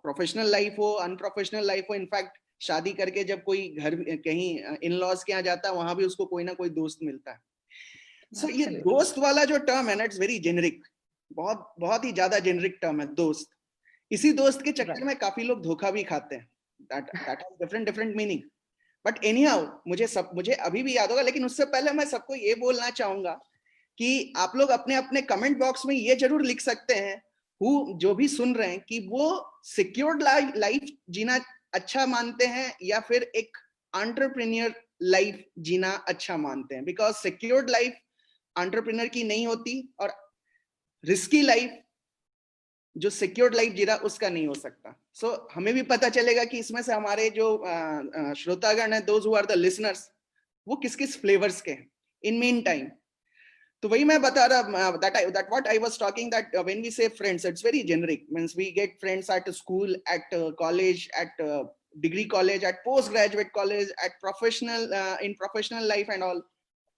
S2: प्रोफेशनल लाइफ हो, अनप्रोफेशनल लाइफ हो. इनफैक्ट शादी करके जब कोई घर कहीं इन लॉज के यहाँ जाता है वहां भी उसको कोई ना कोई दोस्त मिलता है. सो ये दोस्त वाला जो टर्म है ना, इट्स वेरी जेनरिक, बहुत बहुत ही ज्यादा जेनरिक टर्म है दोस्त. इसी दोस्त के चक्कर में काफी लोग धोखा भी खाते हैं. That has different meaning. But anyhow मुझे अभी भी याद होगा. लेकिन उससे पहले मैं सबको ये बोलना चाहूंगा कि आप लोग अपने अपने कमेंट बॉक्स में ये जरूर लिख सकते हैं, जो भी सुन रहे हैं, कि वो सिक्योर्ड लाइफ जीना अच्छा मानते हैं या फिर एक एंटरप्रेन्योर लाइफ जीना अच्छा मानते हैं. बिकॉज सिक्योर्ड लाइफ एंटरप्रेन्योर की नहीं होती और रिस्की लाइफ जो सिक्योर्ड लाइफ जी रहा उसका नहीं हो सकता. सो हमें भी पता चलेगा कि इसमें से हमारे जो श्रोतागण हैं, those who are the listeners, वो किस किस फ्लेवर्स के हैं. इन मीन टाइम तो वही मैं बता रहा, that what I was talking, that when we say friends, it's very generic. Means we get friends at school, at college, at degree college, at postgraduate college, at professional in professional life and all.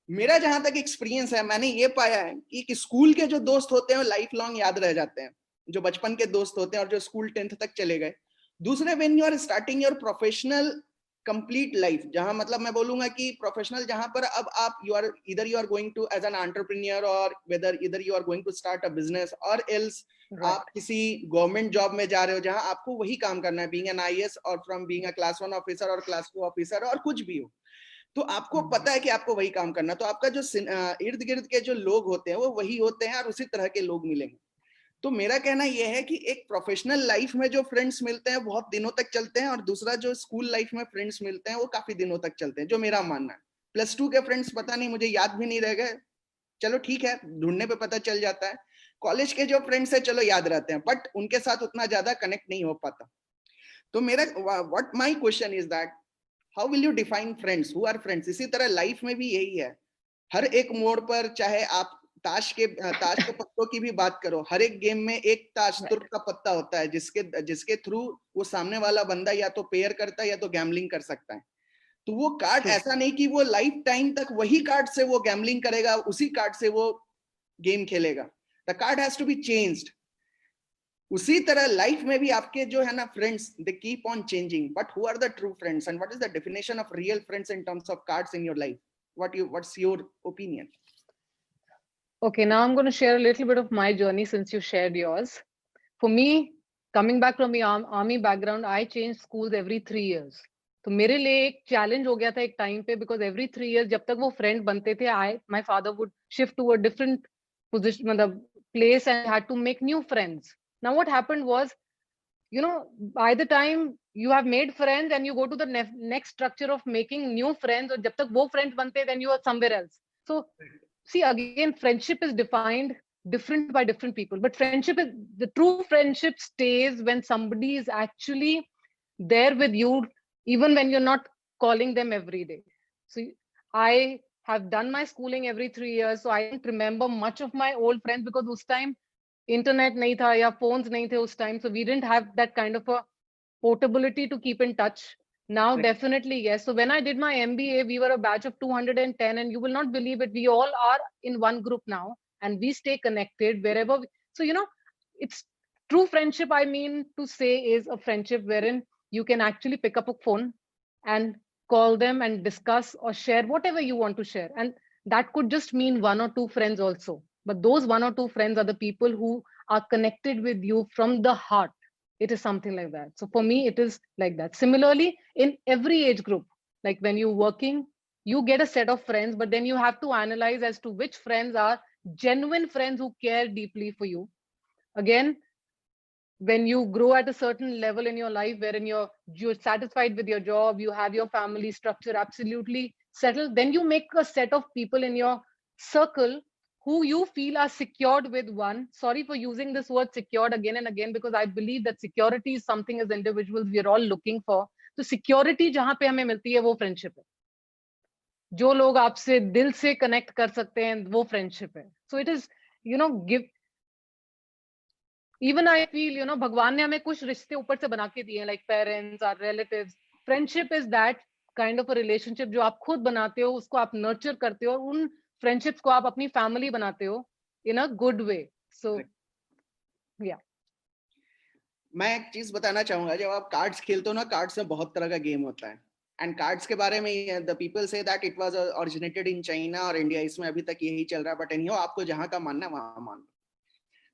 S2: मेरा जहां तक experience है, मैंने ये पाया है कि school के जो दोस्त होते हैं लाइफ लॉन्ग याद रह जाते हैं, जो बचपन के दोस्त होते हैं और जो स्कूल 10th तक चले गए. दूसरे, when you are starting your professional complete life, जहां मतलब मैं बोलूंगा कि प्रोफेशनल, जहां पर अब आप you are going to as an entrepreneur, और वेदर इधर you are going to start a business, और एल्स आप किसी गवर्नमेंट जॉब में जा रहे हो जहां आपको वही काम करना है, बीइंग एन आईएएस और from being a class 1 officer और क्लास 2 ऑफिसर और कुछ भी हो, तो आपको पता है कि आपको वही काम करना. तो आपका जो इर्द गिर्द के जो लोग होते हैं वो वही होते हैं और उसी तरह के लोग मिलेंगे. तो मेरा कहना यह है कि एक प्रोफेशनल लाइफ में जो फ्रेंड्स मिलते हैं बहुत दिनों तक चलते हैं, और दूसरा जो स्कूल लाइफ में फ्रेंड्स मिलते हैं वो काफी दिनों तक चलते हैं, जो मेरा मानना है. +2 के फ्रेंड्स पता नहीं, मुझे याद भी नहीं रह गए, चलो ठीक है, ढूंढने पे पता चल जाता है. कॉलेज के जो फ्रेंड्स है चलो याद रहते हैं, बट उनके साथ उतना ज्यादा कनेक्ट नहीं हो पाता. तो मेरा what my question is that how will you define friends, who are friends. इसी तरह लाइफ में भी यही है. हर एक मोड़ पर, चाहे आप ताश के पत्तों की भी बात करो, हर एक गेम में एक ताश तुर्क का पत्ता होता है जिसके थ्रू वो सामने वाला बंदा या तो पेयर करता है या तो गैम्बलिंग कर सकता है. तो वो कार्ड ऐसा नहीं कि वो लाइफ टाइम तक वही कार्ड से वो गैम्बलिंग करेगा, उसी कार्ड से वो गेम खेलेगा. The card has to be changed. उसी तरह लाइफ में भी आपके जो है ना friends, they keep on changing, but who are the true friends and what is the definition of real friends in terms of cards in your life? What's your opinion?
S1: Okay, now I'm going to share a little bit of my journey since you shared yours. For me, coming back from the army background, I changed schools every 3 years. तो मेरे लिए एक challenge हो गया था एक time पे, because every 3 years जब तक वो फ्रेंड बनते थे, my father would shift to a different position, मतलब place, and had to make new friends. Now what happened was, by the time you have made friends and you go to the next structure of making new friends, और जब तक वो friends बनते, then you are somewhere else. So see, again, friendship is defined different by different people, but the true friendship stays when somebody is actually there with you, even when you're not calling them every day. So I have done my schooling every 3 years, so I don't remember much of my old friends, because उस time internet nahi tha ya phones nahi the उस time, so we didn't have that kind of a portability to keep in touch. Now, definitely, yes. So when I did my MBA, we were a batch of 210, and you will not believe it, we all are in one group now, and we stay connected wherever. So, it's true friendship, I mean to say, is a friendship wherein you can actually pick up a phone and call them and discuss or share whatever you want to share. And that could just mean 1 or 2 friends also, but those 1 or 2 friends are the people who are connected with you from the heart. It is something like that. So for me, it is like that. Similarly, in every age group, like when you're working, you get a set of friends, but then you have to analyze as to which friends are genuine friends who care deeply for you. Again, when you grow at a certain level in your life wherein you're satisfied with your job, you have your family structure absolutely settled, then you make a set of people in your circle who you feel are secured with. One, sorry for using this word secured again and again, because I believe that security is something as individuals we are all looking for. तो security जहां पे हमें मिलती है वो friendship है. जो लोग आपसे दिल से कनेक्ट कर सकते हैं वो फ्रेंडशिप है. So it is give. Even I feel भगवान ने हमें कुछ रिश्ते ऊपर से बना के दिए हैं, लाइक पेरेंट्स और relatives. Friendship is that kind of a relationship जो आप खुद बनाते हो, उसको आप नर्चर करते हो, और उन फ्रेंडशिप्स को आप अपनी फैमिली बनाते हो इन अ गुड वे. सो या
S2: मैं एक चीज बताना चाहूंगा, जब आप कार्ड्स खेलते हो ना, कार्ड्स में बहुत तरह का गेम होता है. एंड कार्ड्स के बारे में the people say that it was originated in China और इंडिया, इसमें अभी तक यही चल रहा है. बट एनीहाउ, आपको जहां का मानना है वहां मान.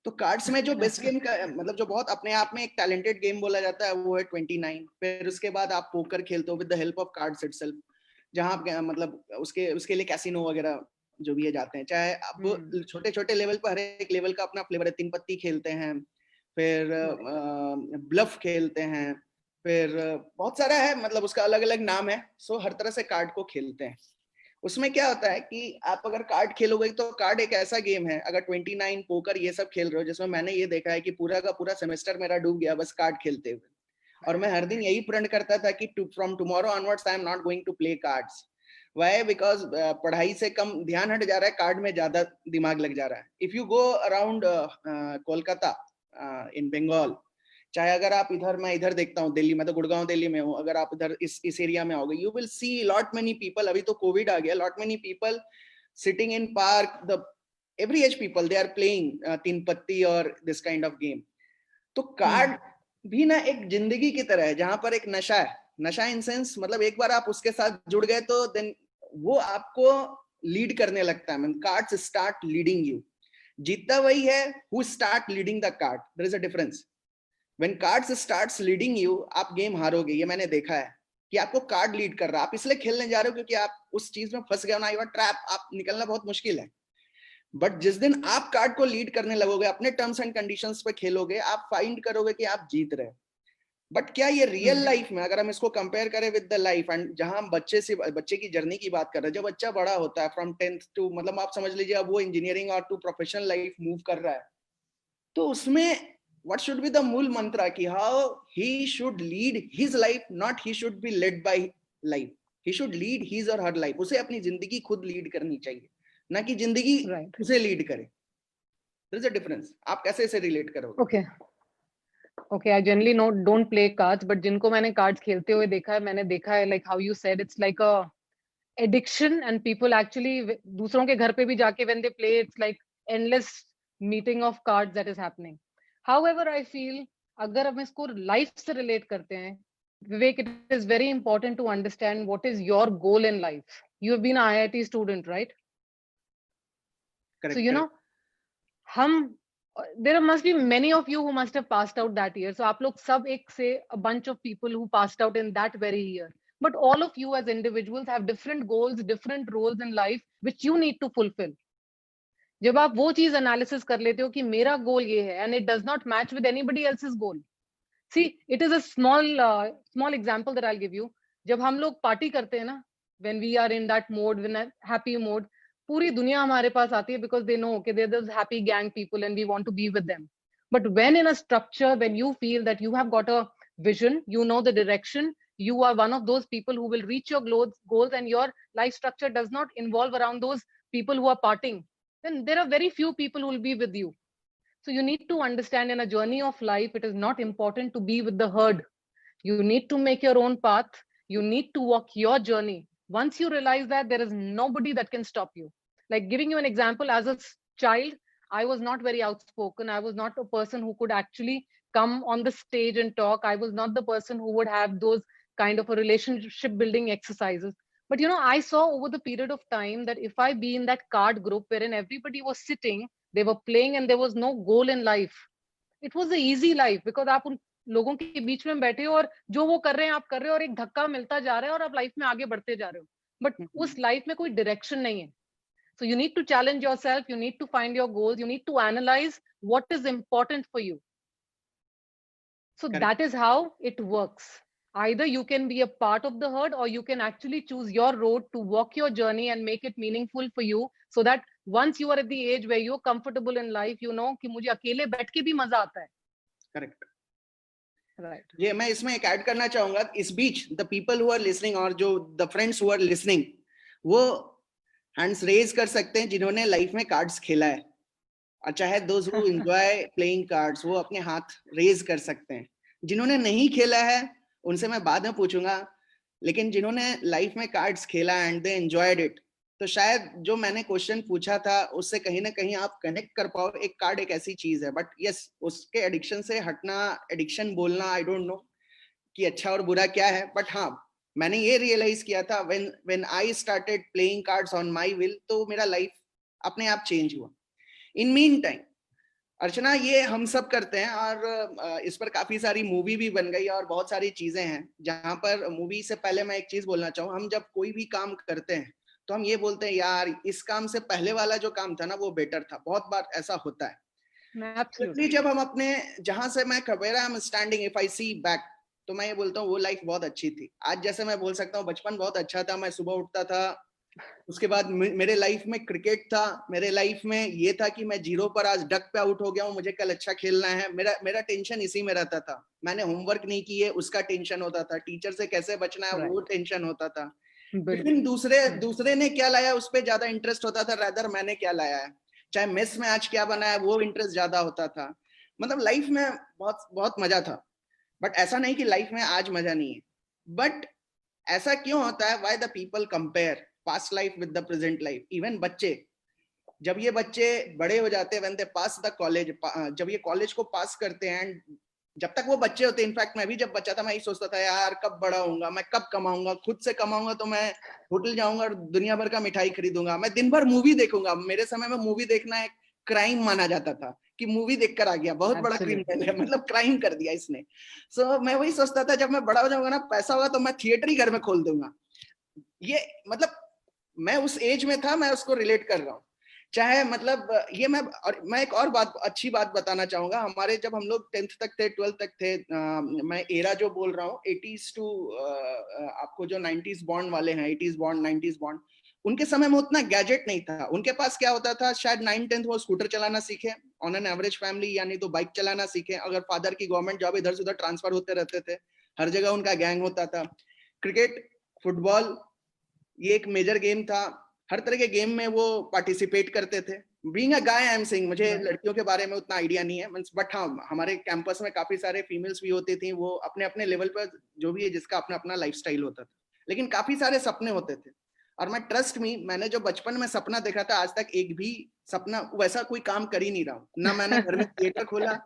S2: तो कार्ड्स में जो बेस्ट गेम का मतलब जो बहुत अपने आप में एक टैलेंटेड गेम बोला जाता है वो है 29. फिर उसके बाद आप पोकर खेलते हो with the help of cards itself, जहां आप मतलब उसके लिए कैसीनो वगैरह जो भी है जाते हैं. चाहे आप छोटे छोटे लेवल पर, हर एक लेवल का अपना फ्लेवर है. 3 पत्ती खेलते हैं, फिर ब्लफ खेलते हैं, फिर बहुत सारा है, मतलब उसका अलग अलग नाम है. सो हर तरह से कार्ड को खेलते हैं. उसमें क्या होता है कि आप अगर कार्ड खेलोगे तो कार्ड एक ऐसा गेम है, अगर 29 पोकर ये सब खेल रहे हो, जिसमें मैंने ये देखा है कि पूरा का पूरा सेमेस्टर मेरा डूब गया बस कार्ड खेलते हुए. और मैं हर दिन यही प्रण करता था कि from tomorrow onwards I am not going to play cards. Why? Because पढ़ाई से कम ध्यान हट जा रहा है, कार्ड में ज्यादा दिमाग लग जा रहा है. If you go around Kolkata in Bengal, चाहे अगर आप इधर, मैं इधर देखता हूँ दिल्ली में, तो गुड़गांव दिल्ली में हूँ, अगर आप इधर इस एरिया में आओगे, you will see lot many people. अभी तो कोविड आ गया, lot many people sitting in park, the every age people, they are playing 3 पत्ती और दिस काइंड ऑफ गेम. तो कार्ड भी ना एक जिंदगी की तरह है, जहां पर एक नशा है. नशा इन सेंस मतलब एक बार आप उसके साथ जुड़ गए तो देन वो आपको लीड करने लगता है. Cards start leading you. जीतता वही है who start leading the card. There is a difference. When cards starts leading you, आप गेम हारोगे. ये मैंने देखा है कि आपको कार्ड लीड कर रहा है, आप इसलिए खेलने जा रहे हो क्योंकि आप उस चीज में फंस गए हो ना. यू आर ट्रैप, आप निकलना बहुत मुश्किल है. बट जिस दिन आप कार्ड को लीड करने लगोगे, अपने टर्म्स एंड कंडीशंस पे खेलोगे, आप फाइंड करोगे कि आप जीत रहे हो. बट क्या ये रियल लाइफ में, अगर हम इसको कंपेयर करें विद द लाइफ, एंड जहां हम बच्चे की जर्नी की बात कर रहे हैं, जब बच्चा बड़ा होता है फ्रॉम 10th टू, मतलब आप समझ लीजिए अब वो इंजीनियरिंग और टू प्रोफेशनल लाइफ मूव कर रहा है, तो उसमें what should be the मूल मंत्रा कि how he should lead his life, not he should be led by life. He should lead his or her life. उसे अपनी जिंदगी खुद लीड करनी चाहिए, ना कि जिंदगी उसे लीड करे. There is a difference. आप कैसे इसे रिलेट करोगे?
S1: Okay, I generally don't play cards, but जिनको मैंने cards खेलते हुए देखा है, मैंने देखा है like how you said, it's like a addiction, and people actually दूसरों के घर पे भी जाके when they play, it's like endless meeting of cards that is happening. However, I feel अगर हम इसको लाइफ से रिलेट करते हैं, Vivek, it is very important to understand what is your goal in life. You have been an IIT student, right?
S2: Correct,
S1: So, you know, there must be many of you who must have passed out that year. So, आप लोग सब एक से a bunch of people who passed out in that very year. But all of you as individuals have different goals, different roles in life, which you need to fulfill. जब आप वो चीज analysis कर लेते हो कि मेरा गोल ये है, and it does not match with anybody else's goal. See, it is a small example that I'll give you. जब हम लोग पार्टी करते हैं ना, when we are in that mode, when a happy mode, पूरी दुनिया हमारे पास आती है because they know okay, they're those happy gang people and we want to be with them. But when in a structure, when you feel that you have got a vision, you know the direction, you are one of those people who will reach your goals, and your life structure does not involve around those people who are partying, then there are very few people who will be with you. So you need to understand, in a journey of life, it is not important to be with the herd. You need to make your own path. You need to walk your journey. Once you realize that, there is nobody that can stop you. Like giving you an example, as a child, I was not very outspoken. I was not a person who could actually come on the stage and talk. I was not the person who would have those kind of a relationship building exercises. But you know, I saw over the period of time that if I be in that card group wherein everybody was sitting, they were playing and there was no goal in life, it was the easy life, because आप उन लोगों के बीच में बैठे हो और जो वो कर रहे हैं आप कर रहे हो और एक धक्का मिलता जा रहा है और आप लाइफ में आगे बढ़ते जा रहे हो, बट उस लाइफ में कोई डायरेक्शन नहीं है. So you need to challenge yourself, you need to find your goals, you need to analyze what is important for you. So
S2: Correct.
S1: that is how it works. Either you can be a part of the herd or you can actually choose your road to walk your journey and make it meaningful for you, so that once you are at the age where you're comfortable in life, you know कि मुझे अकेले बैठ के भी मजा आता है.
S2: Correct.
S1: Right.
S2: ये मैं इसमें एक ऐड करना चाहूंगा. इस बीच the people who are listening और जो the friends who are listening, वो हैंड्स रेज कर सकते हैं जिन्होंने लाइफ में कार्ड्स खेला है, और चाहे those who enjoy playing cards, वो अपने हाथ रेज कर सकते हैं. जिन्होंने नहीं खेला है उनसे मैं बाद में पूछूंगा, लेकिन जिन्होंने लाइफ में कार्ड्स खेला एंड दे एंजॉयड इट, तो शायद जो मैंने क्वेश्चन पूछा था उससे कहीं ना कहीं आप कनेक्ट कर पाओ. एक कार्ड एक ऐसी चीज है, बट यस, उसके एडिक्शन से हटना, एडिक्शन बोलना, आई डोंट नो कि अच्छा और बुरा क्या है, बट हाँ, मैंने ये रियलाइज किया था when I started playing cards on my will, तो मेरा लाइफ अपने आप चेंज हुआ. इन मीन टाइम अर्चना, ये हम सब करते हैं और इस पर काफी सारी मूवी भी बन गई और बहुत सारी चीजें हैं. जहां पर मूवी से पहले मैं एक चीज बोलना चाहूँ, हम जब कोई भी काम करते हैं तो हम ये बोलते हैं यार इस काम से पहले वाला जो काम था ना वो बेटर था. बहुत बार ऐसा होता है.
S1: Absolutely.
S2: जब हम अपने जहां से मैं where I am standing, if I see back, तो मैं ये बोलता हूँ वो लाइफ बहुत अच्छी थी. आज जैसे मैं बोल सकता हूँ बचपन बहुत अच्छा था, मैं सुबह उठता था, उसके बाद मेरे लाइफ में क्रिकेट था, मेरे लाइफ में ये था कि मैं जीरो पर आज डक पे आउट हो गया हूँ, मुझे कल अच्छा खेलना है. मेरा टेंशन इसी में रहता था. मैंने होमवर्क नहीं किए उसका टेंशन होता था, टीचर से कैसे बचना है वो टेंशन होता था. लेकिन दूसरे ने क्या लाया उस पर ज्यादा इंटरेस्ट होता था, रादर मैंने क्या लाया है, चाहे मेस में आज क्या बना है वो इंटरेस्ट ज्यादा होता था. मतलब लाइफ में बहुत बहुत मजा था. बट ऐसा नहीं कि लाइफ में आज मजा नहीं है. बट ऐसा क्यों होता है? Why the people compare past life with the present life. Even बच्चे, जब ये बच्चे बड़े हो जाते हैं, when they pass the college, जब ये कॉलेज को पास करते हैं, एंड जब तक वो बच्चे होते हैं, इनफैक्ट मैं भी जब बच्चा था मैं यही सोचता था यार कब बड़ा होऊंगा, मैं कब कमाऊंगा, खुद से कमाऊंगा तो मैं होटल जाऊंगा और दुनिया भर का मिठाई खरीदूंगा, मैं दिन भर मूवी देखूंगा. मेरे समय में मूवी देखना एक क्राइम माना जाता था कि मूवी देखकर आ गया, बहुत बड़ा क्रिमिनल है, मतलब क्राइम कर दिया इसने. सो मैं वही सोचता था जब मैं बड़ा हो जाऊंगा ना, पैसा होगा तो मैं थिएटर ही घर में खोल दूंगा. ये मतलब मैं उस एज में था, मैं उसको रिलेट कर रहा हूँ. चाहे मतलब ये मैं एक और बात, अच्छी बात बताना चाहूंगा. हमारे जब हम लोग 10th तक थे, 12th तक थे, मैं एरा जो बोल रहा हूँ 80s टू आपको जो 90s बॉन्ड वाले हैं, 80s बॉन्ड 90s बॉन्ड, उनके समय में उतना गैजेट नहीं था. उनके पास क्या होता था, शायद 9th-10th वो स्कूटर चलाना सीखे, ऑन एन एवरेज फैमिली, यानी तो बाइक चलाना सीखे. अगर फादर की गवर्नमेंट जॉब, इधर से उधर ट्रांसफर होते रहते थे, हर जगह उनका गैंग होता था. क्रिकेट, फुटबॉल, ये एक मेजर गेम था. हर तरह के गेम में वो पार्टिसिपेट करते थे. Being a guy, I am saying, मुझे लड़कियों के बारे में उतना आइडिया नहीं है, बट हाँ हमारे कैंपस में काफी सारे फीमेल्स भी होती थी, वो अपने अपने लेवल पर, जो भी है जिसका अपना अपना लाइफस्टाइल होता था. लेकिन काफी सारे सपने होते थे. और मैं ट्रस्ट मी, मैंने जो बचपन में सपना देखा था, आज तक एक भी सपना वैसा कोई काम कर ही नहीं रहा हूँ. ना मैंने घर में थिएटर खोला,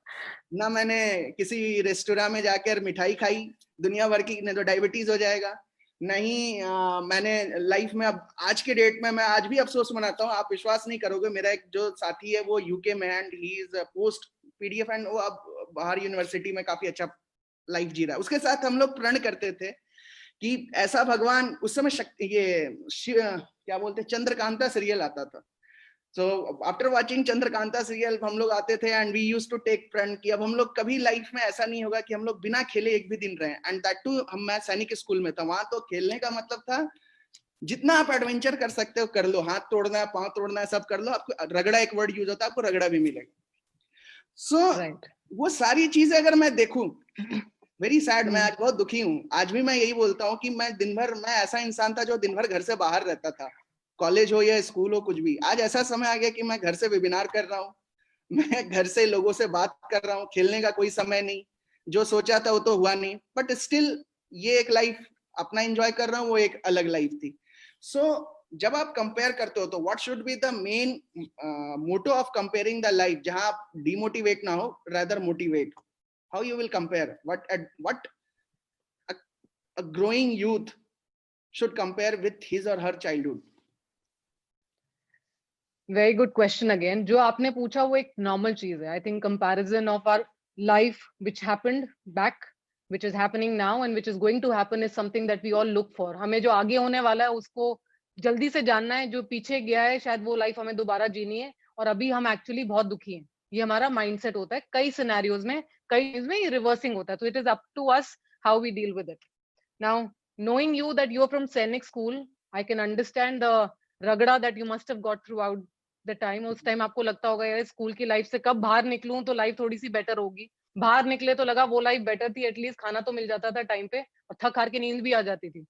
S2: ना मैंने किसी रेस्टोरेंट में जाकर मिठाई खाई दुनिया भर की, नहीं तो डायबिटीज हो जाएगा. नहीं मैंने लाइफ में, अब आज के डेट में मैं आज भी अफसोस मनाता हूँ. आप विश्वास नहीं करोगे, मेरा एक जो साथी है वो यूके में, and he is post PDF, and वो अब बाहर यूनिवर्सिटी में काफी अच्छा लाइफ जी रहा है. उसके साथ हम लोग प्रण करते थे कि ऐसा भगवान, उस समय क्या बोलते, चंद्रकांता सीरियल आता था. So after watching Chandrakanta serial हम लोग आते थे, and we used to take प्रण कि अब हम लोग कभी लाइफ में ऐसा नहीं होगा कि हम लोग बिना खेले एक भी दिन रहे. एंड दैट टू, मैं सैनिक स्कूल में था, वहां तो खेलने का मतलब था जितना आप एडवेंचर कर सकते हो कर लो, हाथ तोड़ना है, पांव तोड़ना है, सब कर लो. आपको रगड़ा, एक वर्ड यूज होता है, आपको रगड़ा भी मिलेगा. सो वो सारी चीजें अगर मैं देखूं, वेरी सैड, मैं आज बहुत दुखी हूँ. आज भी मैं यही बोलता हूँ कि मैं दिन भर, मैं ऐसा इंसान था जो दिन भर घर से बाहर रहता था, कॉलेज हो या स्कूल हो, कुछ भी. आज ऐसा समय आ गया कि मैं घर से वेबिनार कर रहा हूँ, मैं घर से लोगों से बात कर रहा हूँ, खेलने का कोई समय नहीं, जो सोचा था वो तो हुआ नहीं, बट स्टिल ये एक लाइफ अपना एंजॉय कर रहा हूँ, वो एक अलग लाइफ थी. सो जब आप कंपेयर करते हो तो what should be the main motto of comparing the life, जहां आप डिमोटिवेट ना हो, rather motivate. How you will compare, what a growing youth should compare with his or her childhood?
S1: Very good question again. जो आपने पूछा वो एक normal चीज है. I think comparison of our life which happened back, which is happening now and which is going to happen is something that we all look for. हमें जो आगे होने वाला है उसको जल्दी से जानना है. जो पीछे गया है शायद वो लाइफ हमें दोबारा जीनी है, और अभी हम एक्चुअली बहुत दुखी हैं. ये हमारा माइंडसेट होता है कई सिनेरियोज में, कई चीज में रिवर्सिंग होता है. तो it is up to us how we deal with it. Now knowing you that you're from Sainik school, I can understand the ragda that you must have got throughout the time. उस time आपको लगता होगा यार school की life से कब बाहर निकलूं तो लाइफ थोड़ी सी बेटर होगी. बाहर निकले तो लगा वो लाइफ बेटर थी, एटलीस्ट खाना तो मिल जाता था टाइम पे और थक हार के नींद भी आ जाती थी.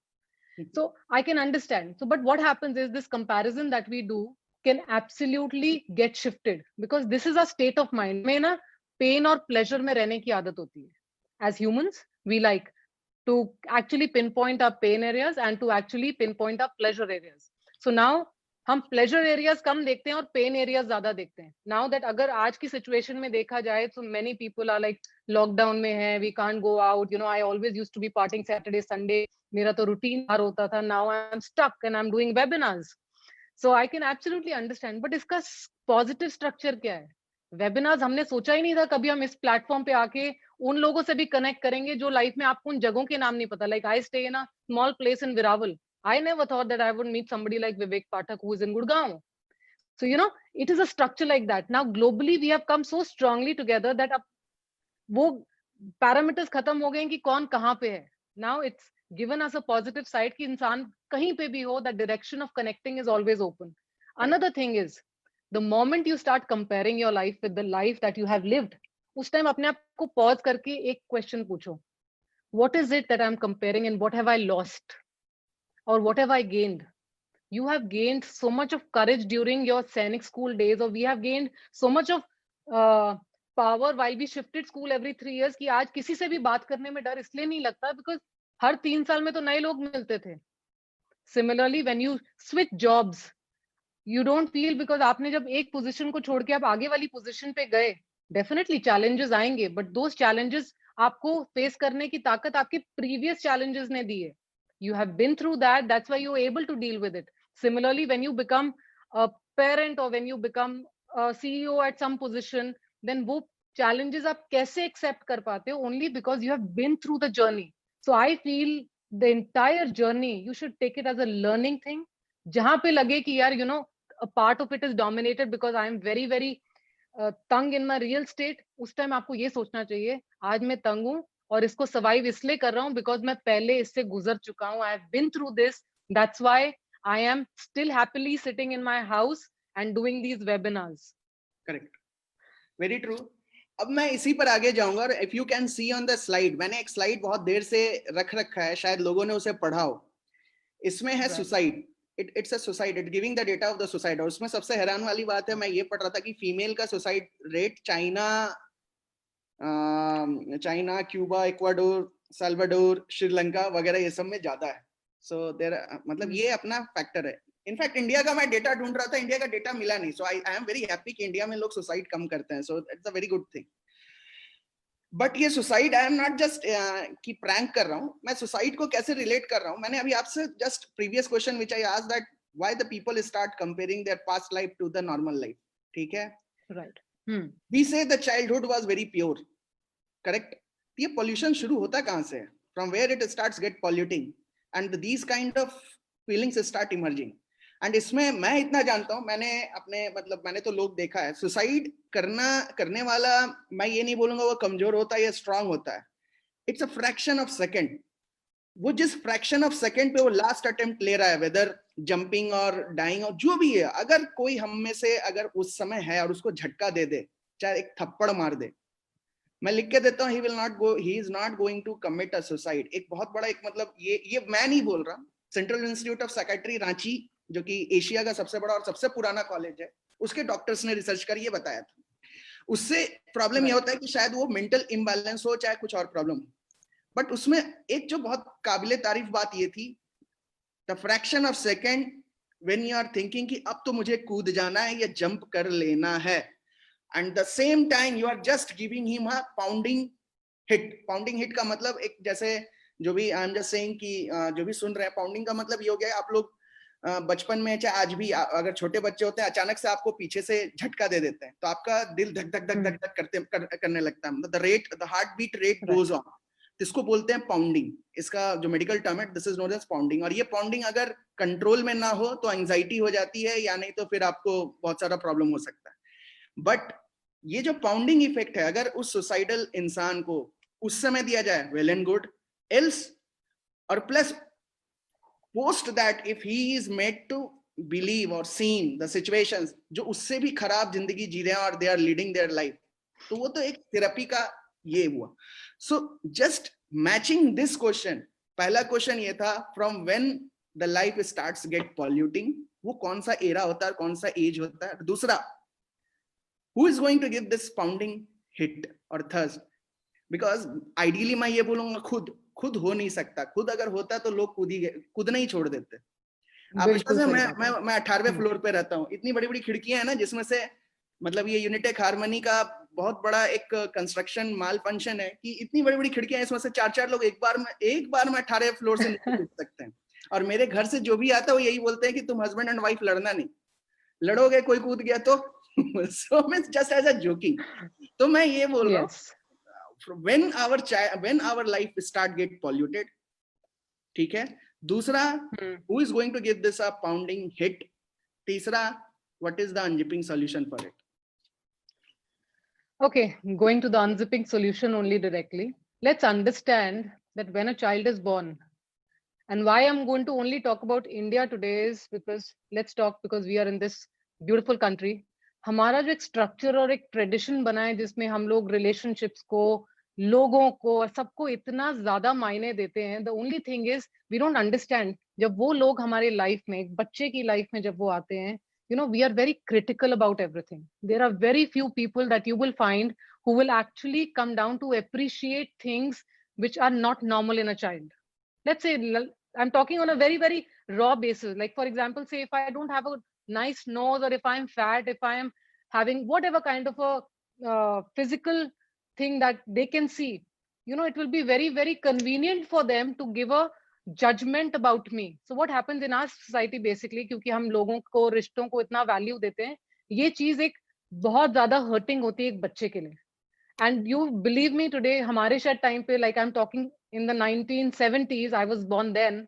S1: So I can understand. So but what happens is this comparison that we do can absolutely get shifted because this is a state of mind. में ना pain और pleasure में रहने की आदत होती है. As humans, we like to actually pinpoint our pain areas and to actually pinpoint our pleasure areas. So now हम pleasure areas कम देखते हैं और pain areas ज्यादा देखते हैं. Now that अगर आज की situation में देखा जाए तो many people are like lockdown में है, we can't go out. You know, I always used to be partying Saturday, Sunday. मेरा तो routine बाहर होता था. Now I'm stuck and I'm doing webinars. So I can absolutely understand. But इसका positive structure क्या है? वेबिनार्स हमने सोचा ही नहीं था कभी हम इस प्लेटफॉर्म पे आके उन लोगों से भी कनेक्ट करेंगे जो लाइफ में आपको उन जगहों के नाम नहीं पता. Like I stay in a small place in Veraval. I never thought that I would meet somebody like Vivek Pathak who is in Gurgaon. So you know it is a structure like that. Now globally we have come so strongly together that अब वो parameters खत्म हो गए कि कौन कहाँ पे है. Now it's given us a positive side कि इंसान कहीं पे भी हो, that direction of connecting is always open. Another thing is the moment you start comparing your life with the life that you have lived, उस time अपने आप को पॉज करके एक क्वेश्चन पूछो, what is it that I'm comparing and what have I lost or what have I gained? You have gained so much of courage during your Sainik school days, or we have gained so much of power while we shifted school every 3 years कि आज किसी से भी बात करने में डर इसलिए नहीं लगता because हर 3 साल में तो नए लोग मिलते थे. Similarly, when you switch jobs, you don't feel because आपने जब एक पोजीशन को छोड़ के आप आगे वाली पोजीशन पे गए, डेफिनेटली चैलेंजेस आएंगे, बट दोस चैलेंजेस आपको फेस करने की ताकत आपके प्रीवियस चैलेंजेस ने दी है. You have been through that, that's why you're able to deal with it. Similarly, when you become a parent or when you become a CEO at some position, then वो challenges आप कैसे accept कर पाते हो? Only because you have been through the journey. So I feel the entire journey you should take it as a learning thing. जहां पे लगे कि यार you know a part of it is dominated because I am very very तंग in my real state, उस time आपको ये सोचना चाहिए आज मैं तंग हूँ और इसको सर्वाइव इसलिए कर रहा हूँ बिकॉज मैं पहले इससे गुजर चुका हूँ. I have been through this, that's why I am still happily sitting in my house and doing these webinars.
S2: Correct, very true. अब मैं इसी पर आगे जाऊंगा. और if you can see on the slide, मैंने एक स्लाइड बहुत देर से रख रखा है, शायद लोगों ने उसे पढ़ा हो. इसमें है suicide. It's a suicide. It's giving the data of the suicide. और उसमें सबसे हैरान वाली बात है, मैं ये पढ़ रहा था कि फीमेल का suicide rate China, Cuba, Ecuador, Salvador, Sri Lanka वगैरह ये सब में ज्यादा है. सो मतलब ये अपना फैक्टर है. इनफैक्ट इंडिया का मैं डेटा ढूंढ रहा था, इंडिया का डेटा मिला नहीं. So I am very happy कि इंडिया में लोग सुसाइड कम करते हैं. So it's a very good thing. But ये suicide, I am not just कि प्रैंक कर रहा हूँ. मैं सुसाइड को कैसे रिलेट कर रहा हूँ, मैंने अभी आपसे just previous question which I asked that why the people start comparing their past life to the normal life. ठीक है,
S1: right.
S2: We say the childhood was very pure. Correct. ये पॉल्यूशन शुरू होता कहाँ से है? From where it starts get polluting and these kind of feelings start emerging. And इसमें मैं इतना जानता हूं, मैंने तो लोग देखा है सुसाइड करने वाला, मैं ये नहीं बोलूंगा वो कमजोर होता है या स्ट्रांग होता है. It's a fraction of second. वो जिस फ्रैक्शन ऑफ सेकंड पे वो लास्ट अटेम्प्ट ले रहा है, वेदर जंपिंग और डाइंग और जो भी है, अगर कोई हम में से अगर उस समय है और उसको झटका दे दे, चाहे एक थप्पड़ मार दे, मैं लिख के देता हूँ he is not going to commit a suicide. एक बहुत बड़ा एक मतलब ये मैं नहीं बोल रहा, central institute of psychiatry Ranchi, जो कि एशिया का सबसे बड़ा और सबसे पुराना कॉलेज है, उसके डॉक्टर्स ने रिसर्च कर ये बताया था. उससे प्रॉब्लम ये होता है कि शायद वो मेंटल इम्बैलेंस हो, चाहे कुछ और प्रॉब्लम हो. बट उसमें एक जो बहुत काबिले तारीफ बात ये थी, the fraction of second when you are thinking कि अब तो मुझे कूद जाना है या जंप कर लेना है, and the same time you are just giving him a pounding hit. Pounding hit का मतलब एक जैसे जो भी आई एम जस्ट सेइंग कि जो भी सुन रहे हैं, पाउंडिंग का मतलब ये हो गया आप लोग बचपन में चाहे आज भी अगर छोटे बच्चे होते हैं, अचानक से आपको पीछे से झटका दे देते हैं, तो आपका दिल धक धक धक धक धक करने लगता है, मतलब the heart beat rate goes on. इसको बोलते हैं पाउंडिंग। इसका जो मेडिकल टर्म है, this is known as pounding. और ये पाउंडिंग अगर कंट्रोल में ना हो तो एंजाइटी हो जाती है, या नहीं तो फिर आपको बहुत सारा प्रॉब्लम हो सकता है। बट ये जो पाउंडिंग इफेक्ट है, अगर उस सुसाइडल इंसान को उस समय दिया जाए, वेल एंड गुड, एल्स और plus post that if he is made to believe or seen the situations जो उससे भी खराब जिंदगी जी रहे हैं और they are leading their life, तो वो तो एक थेरेपी का ये हुआ। So just matching this question, पहला क्वेश्चन ये था from when the life starts get polluting, वो कौन सा एरा होता है, कौन सा एज होता है। दूसरा, who is going to give this pounding hit or thirst, because ideally मैं ये बोलूंगा खुद हो नहीं सकता। खुद अगर होता तो लोग कूदना ही छोड़ देते। आप विश्वास है, मैं 18वें फ्लोर पे रहता हूँ, इतनी बड़ी बड़ी खिड़कियां हैं ना, जिसमें से मतलब ये यूनिटेक हार्मनी का बहुत बड़ा एक कंस्ट्रक्शन माल फंक्शन है कि इतनी बड़ी बड़ी खिड़कियां, इसमें से 4-4 लोग एक बार में 18वें फ्लोर से नीचे कूद सकते हैं। और मेरे घर से जो भी आता है वो यही बोलते हैं कि तुम हस्बैंड एंड वाइफ लड़ना नहीं, लड़ोगे कोई कूद गया तो so it's just as a joking। तो मैं ये बोल रहा हूँ, when our life start get polluted, ठीक है। दूसरा, who is going to give this a pounding hit? तीसरा, what is the unzipping solution for it?
S1: Okay, going to the unzipping solution only directly. Let's understand that when a child is born, and why I'm going to only talk about India today is because we are in this beautiful country. हमारा जो एक structure और एक tradition बना है जिसमें हम लोग रिलेशनशिप्स को, लोगों को और सबको इतना ज्यादा मायने देते हैं, the only thing is we don't understand जब वो लोग हमारे लाइफ में, एक बच्चे की लाइफ में जब वो आते हैं, you know, we are very critical about everything. There are very few people that you will find who will actually come down to appreciate things which are not normal in a child. Let's say I'm talking on a very very raw basis, like for example, say if I don't have a nice nose, or if I'm fat, if I am having whatever kind of a physical thing that they can see, you know, it will be very very convenient for them to give a judgment about me. So what happens in our society basically, क्योंकि हम लोगों को, रिश्तों को इतना value देते हैं, ये चीज एक बहुत ज्यादा हर्टिंग होती है एक बच्चे के लिए। And you believe me, today हमारे शायद टाइम पे, like I'm talking in the 1970s, I was born then,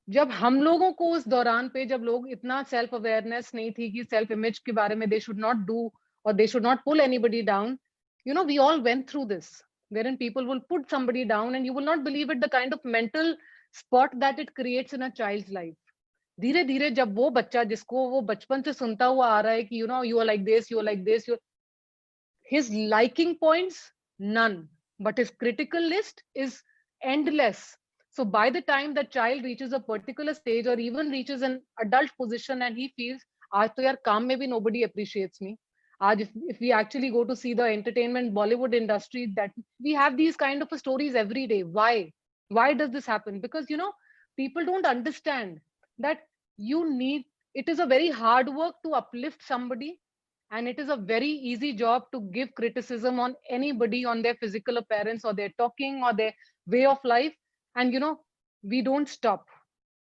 S1: जब हम लोगों को उस दौरान पे, जब लोग इतना सेल्फ अवेयरनेस नहीं थी कि सेल्फ इमेज के बारे में, दे शुड नॉट डू और they should not pull anybody down, you know, we all went through this, wherein people will put somebody down, and you will not believe it, the kind of mental spot that it creates in a child's life. धीरे धीरे जब वो बच्चा, जिसको वो बचपन से सुनता हुआ आ रहा है कि you know, you are like this, you are like this, his liking points none, but his critical list is endless. So by the time that child reaches a particular stage or even reaches an adult position and he feels, aaj to yaar kaam mein bhi nobody appreciates me. Aaj if we actually go to see the entertainment Bollywood industry, that we have these kind of stories every day. Why does this happen? Because you know, people don't understand that it is a very hard work to uplift somebody, and it is a very easy job to give criticism on anybody on their physical appearance or their talking or their way of life. And you know, we don't stop.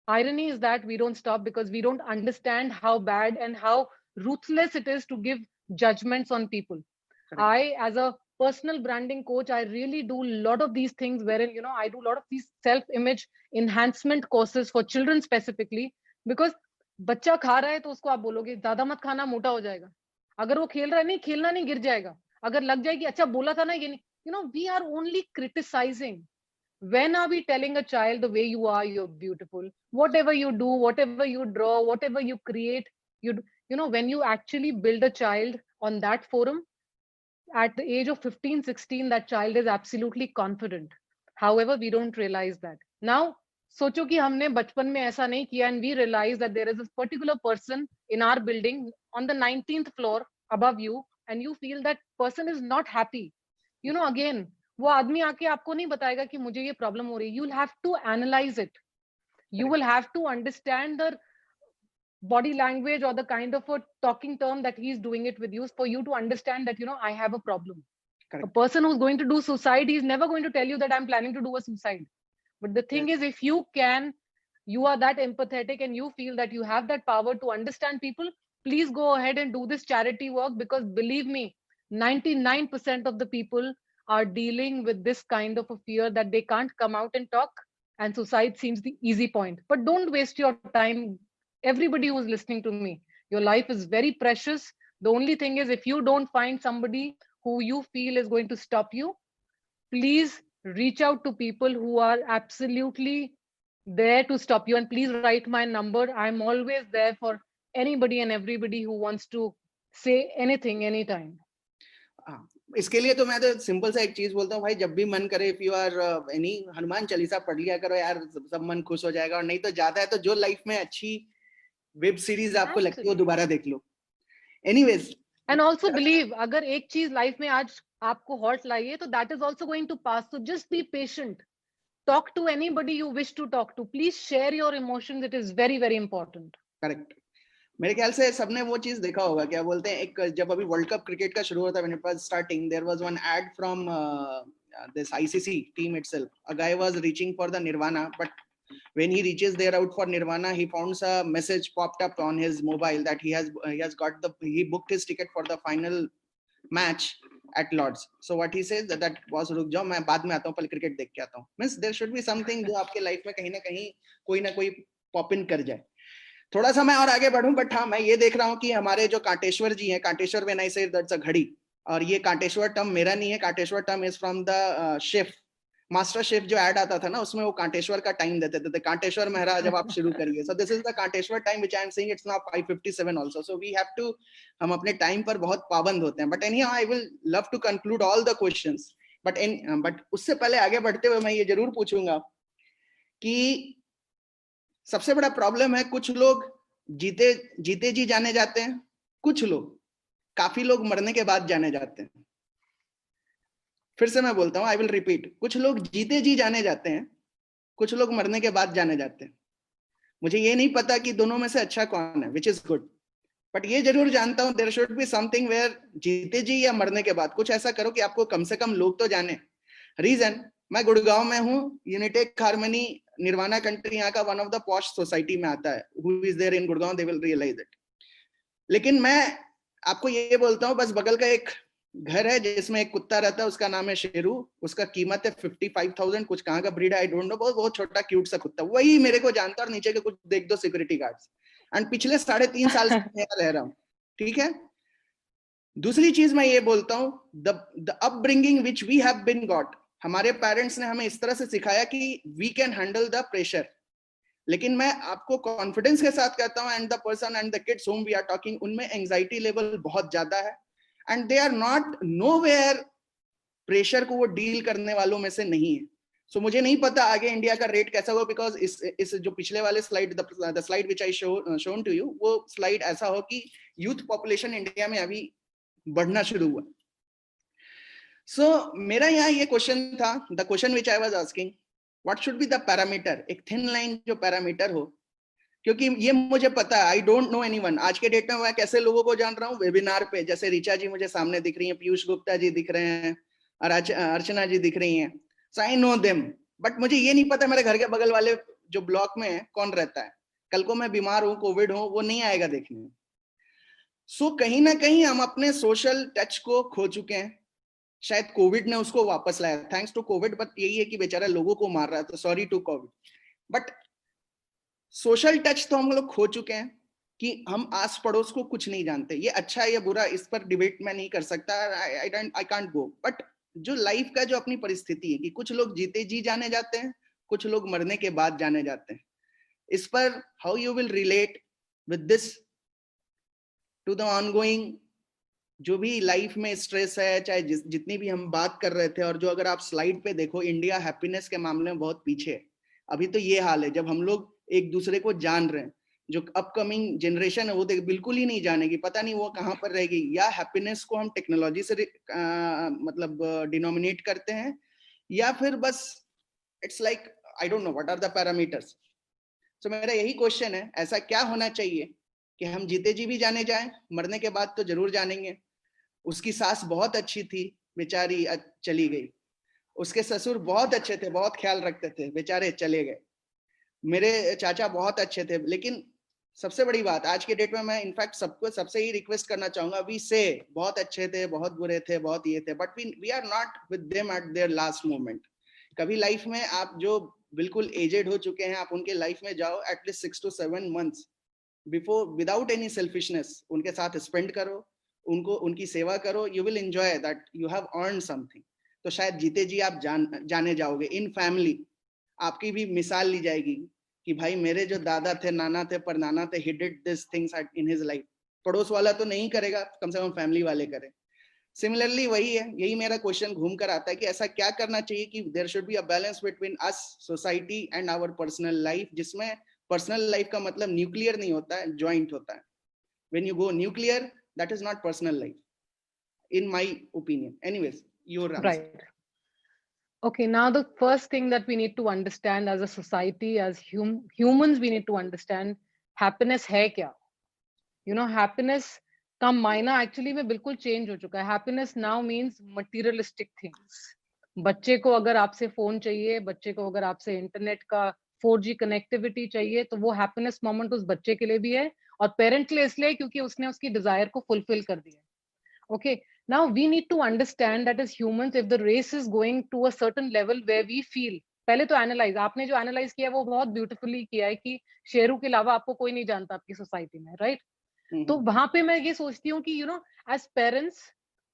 S1: Irony is that we don't stop because we don't understand how bad and how ruthless it is to give judgments on people. Correct. I, as a personal branding coach, I really do a lot of these things wherein, you know, I do a lot of these self-image enhancement courses for children specifically, because बच्चा खा रहा है तो उसको आप बोलोगे ज्यादा मत खाना, मोटा हो जाएगा। अगर वो खेल रहा है, नहीं खेलना नहीं, गिर जाएगा। अगर लग जाएगी, अच्छा बोला था ना ये नहीं, you know, we are only criticizing. When are we telling a child the way you are, you're beautiful? Whatever you do, whatever you draw, whatever you create, you know, when you actually build a child on that forum, at the age of 15, 16, that child is absolutely confident. However, we don't realize that. Now, सोचो कि हमने बचपन में ऐसा नहीं किया, and we realize that there is a particular person in our building on the 19th floor above you, and you feel that person is not happy. You know, again, वो आदमी आके आपको नहीं बताएगा कि मुझे ये प्रॉब्लम हो रही है. You'll have to analyze it. You will have to understand the body language or the kind of a talking term that he's doing it with you for you to understand that, you know, I have a problem. A person who's going to do suicide, he's never going to tell you that I'm planning to do a suicide. But the thing is, if you are that empathetic and you feel that you have that power to understand people, please go ahead and do this charity work, because believe me, 99% of the people are dealing with this kind of a fear that they can't come out and talk, and suicide seems the easy point. But don't waste your time. Everybody who's listening to me, your life is very precious. The only thing is, if you don't find somebody who you feel is going to stop you, please reach out to people who are absolutely there to stop you. And please write my number. I'm always there for anybody and everybody who wants to say anything, anytime.
S2: इसके लिए तो मैं तो simple सा एक चीज बोलता हूँ भाई, जब भी मन करे, if you are any, Hanuman Chalisa पढ़ लिया करो यार, सब मन खुश हो जाएगा। और नहीं तो ज्यादा है तो जो लाइफ में अच्छी वेब सीरीज आपको लगती है वो दोबारा देख लो। एनीवेज,
S1: एंड ऑल्सो बिलीव, अगर एक चीज लाइफ में आज आपको हॉट लाई है तो that is also going to pass. So just be patient, talk to anybody you wish to talk to, please share your emotions, it is very very important.
S2: Correct. मेरे ख्याल से सबने वो चीज देखा होगा, क्या बोलते हैं, एक जब अभी वर्ल्ड कप क्रिकेट का शुरू होता है, when it was starting, there was one ad from this ICC team itself. A guy was reaching for the Nirvana, but when he reaches there out for Nirvana, he found a message popped up on his mobile that he booked his ticket for the final match at Lords. So what he says that was, रुक जाओ मैं बाद में आता हूँ, पहले cricket देख के आता हूँ। Means there should be something जो आपके लाइफ में कहीं ना कहीं कोई ना कोई पॉप इन कर जाए। थोड़ा सा मैं और आगे बढ़ूं, बट हाँ, मैं ये देख रहा हूँ कि हमारे जो कांटेश्वर जी हैं, कांटेश्वर व्हेन आई से दैट्स अ घड़ी, और ये कांटेश्वर टर्म मेरा नहीं है, Kanteshwar term is from the chef, MasterChef जो ऐड आता था ना, उसमें वो कांटेश्वर का टाइम देते थे, कांटेश्वर महाराज जब आप शुरू करिए। So this is the Kanteshwar time which I am saying, it's now 5:57 also, so we have to, हम अपने टाइम पर बहुत पाबंद होते हैं। But anyhow I will love to conclude all the questions, but उससे पहले आगे बढ़ते हुए मैं ये जरूर पूछूंगा कि सबसे बड़ा प्रॉब्लम है, कुछ लोग जीते जी जाने जाते हैं, कुछ लोग, काफी लोग मरने के बाद जाने जाते हैं। फिर से मैं बोलता हूं, आई विल रिपीट, कुछ लोग जीते जी जाने जाते हैं, कुछ लोग मरने के बाद जाने जाते हैं। मुझे ये नहीं पता कि दोनों में से अच्छा कौन है, विच इज गुड, बट ये जरूर जानता हूं there should be something where जीते जी या मरने के बाद कुछ ऐसा करो कि आपको कम से कम लोग तो जाने। रीजन, मैं गुड़गांव में हूँ, यूनिटेक हार्मनी निर्वाणा कंट्री यहाँ का one of the posh society में आता है। Who is there in Gurgaon, they will realize इट। लेकिन मैं आपको ये बोलता हूँ, बस बगल का एक घर है जिसमें एक कुत्ता रहता है, उसका नाम है शेरू, उसका कीमत है 55,000, कुछ कहाँ का ब्रीड है आई डोंट नो, बहुत छोटा क्यूट सा कुत्ता, वही मेरे को जानता है, और नीचे के कुछ देख दो सिक्योरिटी गार्ड्स, एंड पिछले 3.5 साल से रह रहा हूँ। ठीक है। दूसरी चीज मैं ये बोलता हूँ, the upbringing which we have been got, हमारे पेरेंट्स ने हमें इस तरह से सिखाया कि we can handle the pressure. लेकिन मैं आपको कॉन्फिडेंस के साथ कहता हूं, and the person and the kids whom we are talking, उनमें एंजाइटी लेवल बहुत ज्यादा है, and they are not nowhere pressure को वो डील करने वालों में से नहीं है। सो मुझे नहीं पता आगे इंडिया का रेट कैसा होगा, बिकॉज इस जो पिछले वाले slide, the slide which I shown to you, वो स्लाइड ऐसा हो कि यूथ पॉपुलेशन इंडिया में अभी बढ़ना शुरू हुआ। सो मेरा यहाँ ये क्वेश्चन था, the question which I was asking, what should be the parameter, एक थिन लाइन जो पैरामीटर हो, क्योंकि ये मुझे पता है, आई डोंट नो एनीवन। आज के डेट में मैं कैसे लोगों को जान रहा हूँ, वेबिनार पे, जैसे ऋचा जी मुझे सामने दिख रही हैं, पीयूष गुप्ता जी दिख रहे हैं, और अर्चना जी दिख रही हैं, सो आई नो देम, बट मुझे ये नहीं पता मेरे घर के बगल वाले जो ब्लॉक में है कौन रहता है। कल को मैं बीमार हूँ, कोविड हो, वो नहीं आएगा देखने। सो कहीं ना कहीं हम अपने सोशल टच को खो चुके हैं। शायद कोविड ने उसको वापस लाया, थैंक्स टू कोविड, बट यही है कि बेचारा लोगों को मार रहा है, तो sorry to Covid. But social touch तो हम लोग खो चुके हैं कि हम आस पड़ोस को कुछ नहीं जानते। ये अच्छा है या बुरा, इस पर डिबेट मैं नहीं कर सकता, आई कांट गो। बट जो लाइफ का जो अपनी परिस्थिति है कि कुछ लोग जीते जी जाने जाते हैं, कुछ लोग मरने के बाद जाने जाते हैं, इस पर how you will relate with this to the ongoing जो भी लाइफ में स्ट्रेस है, चाहे जितनी भी हम बात कर रहे थे, और जो अगर आप स्लाइड पे देखो, इंडिया हैप्पीनेस के मामले में बहुत पीछे है। अभी तो ये हाल है, जब हम लोग एक दूसरे को जान रहे हैं, जो अपकमिंग जनरेशन है वो बिल्कुल ही नहीं जानेगी, पता नहीं वो कहाँ पर रहेगी। या हैप्पीनेस को हम टेक्नोलॉजी से मतलब डिनोमिनेट करते हैं, या फिर बस it's like I don't know what are the parameters. So मेरा यही क्वेश्चन है, ऐसा क्या होना चाहिए कि हम जीते जी भी जाने जाएं, मरने के बाद तो जरूर जानेंगे। उसकी सास बहुत अच्छी थी, बेचारी चली गई। उसके ससुर बहुत अच्छे थे, बहुत ख्याल रखते थे, बेचारे चले गए। मेरे चाचा बहुत अच्छे थे, लेकिन सबसे बड़ी बात आज के डेट में मैं इनफैक्ट सबको सबसे ही रिक्वेस्ट करना चाहूंगा, वी से बहुत अच्छे थे, बहुत बुरे थे, बहुत ये थे, but we are not with them at their last moment. कभी लाइफ में आप जो बिल्कुल एजेड हो चुके हैं, आप उनके लाइफ में जाओ, at least 6 to 7 months before, without any selfishness उनके साथ स्पेंड करो, उनको उनकी सेवा करो, you will enjoy that, you have earn something. तो शायद जीते जी आप जाने जाओगे। इन फैमिली आपकी भी मिसाल ली जाएगी कि भाई मेरे जो दादा थे, नाना थे, परनाना थे, he did this things in his life. पड़ोस वाला तो नहीं करेगा, कम से कम फैमिली वाले करें। सिमिलरली वही है, यही मेरा क्वेश्चन घूम कर आता है कि ऐसा क्या करना चाहिए कि there should be a balance between us, society and our personal life, जिसमें पर्सनल लाइफ का मतलब न्यूक्लियर नहीं होता है, ज्वाइंट होता है। When you go nuclear, that is not personal life, in my opinion. Anyways, your answer.
S1: Right. Okay, now the first thing that we need to understand as a society, as humans, we need to understand happiness है क्या? You know, happiness का मायना actually में बिल्कुल change हो चुका है. Happiness now means materialistic things. बच्चे को अगर आपसे फोन चाहिए, बच्चे को अगर आपसे इंटरनेट का 4G कनेक्टिविटी चाहिए, तो वो हैप्पीनेस मोमेंट उस बच्चे के लिए भी है और पेरेंट के लिए इसलिए क्योंकि उसने उसकी डिजायर को फुलफिल कर दिया। Okay, now we need to understand that as humans, if the race is going to a certain level where we feel, पहले तो एनालाइज, आपने जो एनालाइज किया वो बहुत ब्यूटीफुली किया है कि शेरू के अलावा आपको कोई नहीं जानता आपकी सोसाइटी में, राइट? तो वहां पे मैं ये सोचती हूँ कि एज पेरेंट्स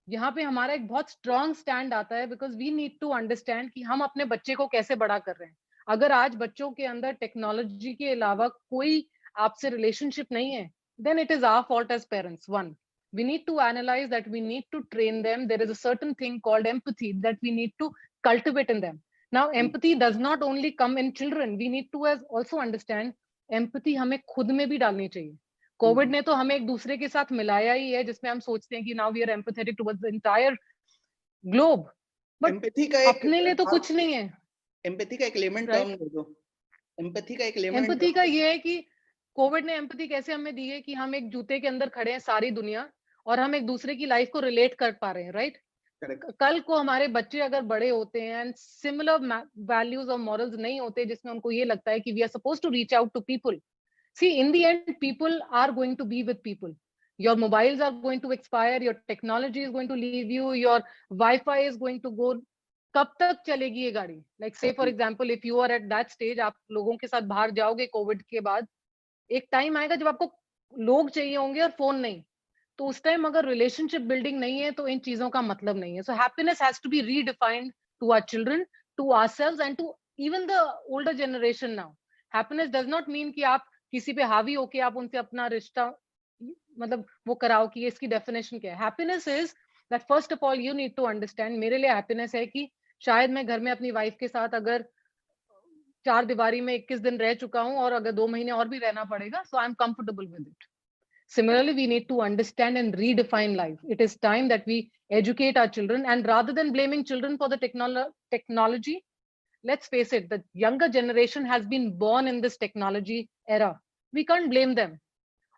S1: यहाँ पे हमारा एक बहुत स्ट्रॉन्ग स्टैंड आता है, because we need to understand कि हम अपने बच्चे को कैसे बड़ा कर रहे हैं। अगर आज बच्चों के अंदर टेक्नोलॉजी के अलावा कोई आपसे रिलेशनशिप नहीं है, then it is our fault as parents. One, we need to analyze that, we need to train them. There is a certain thing called empathy that we need to cultivate in them. Now empathy does not only come in children, we need to also understand empathy हमें खुद में भी डालनी चाहिए। Covid ने तो हमें एक दूसरे के साथ मिलाया ही है, जिसमें हम सोचते हैं कि now we are empathetic towards the entire globe, but अपने लिए तो कुछ नहीं है।
S2: एम्पैथी का एक लेमन टर्म दे दो। एम्पैथी का एक लेमन,
S1: एम्पैथी का ये है कि कोविड ने एम्पैथी कैसे हमें दी है कि हम एक जूते के अंदर खड़े हैं सारी दुनिया, और हम एक दूसरे की लाइफ को रिलेट कर पा रहे हैं, राइट? कल को हमारे बच्चे अगर बड़े होते हैं एंड सिमिलर वैल्यूज और मॉरल्स नहीं होते, जिसमें उनको ये लगता है कि we are suppose to reach out to people. See, in the end, people are going to be with people. Your mobiles are going to expire, your technology is going to leave you, your Wi-Fi is going to go. कब तक चलेगी ये गाड़ी? Like say for example, if you are at that stage, आप लोगों के साथ बाहर जाओगे कोविड के बाद, एक टाइम आएगा जब आपको लोग चाहिए होंगे और फोन नहीं। तो उस टाइम अगर रिलेशनशिप बिल्डिंग नहीं है, तो इन चीजों का मतलब नहीं है। So happiness has to be redefined to our children, to ourselves and to even the older generation now. Happiness does not mean कि आप किसी पे हावी होके आप उनसे अपना रिश्ता मतलब वो कराओ कि इसकी डेफिनेशन क्या है। Happiness is that first of all you need to understand, मेरे लिए हैप्पीनेस है कि शायद मैं घर में अपनी वाइफ के साथ अगर 4 दीवारी में 21 दिन रह चुका हूं और अगर 2 महीने और भी रहना पड़ेगा, so I am comfortable with it. Similarly, we need to understand and redefine life. It is time that we educate our children, and rather than blaming children for the technology, let's face it, the younger generation has been born in this technology era. We can't blame them.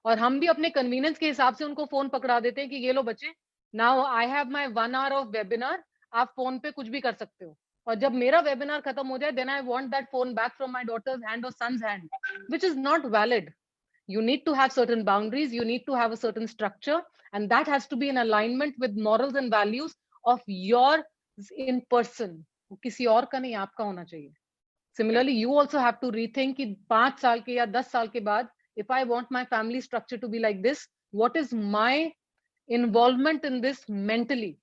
S1: और हम भी अपने convenience के हिसाब से उनको phone पकड़ा देते हैं कि ये लो बच्चे, now I have my 1 hour of webinar, आप फोन पे कुछ भी कर सकते हो। और जब मेरा वेबिनार खत्म हो जाए, then I want that phone back from my daughter's hand और son's hand, which is not valid. You need to have certain boundaries, you need to have a certain structure, and that has to be in alignment with morals and values of your in person. किसी और का नहीं, आपका होना चाहिए. Similarly, you also have to rethink कि 5 साल के या 10 साल के बाद, if I want my family structure to be like this, what is my involvement in this mentally?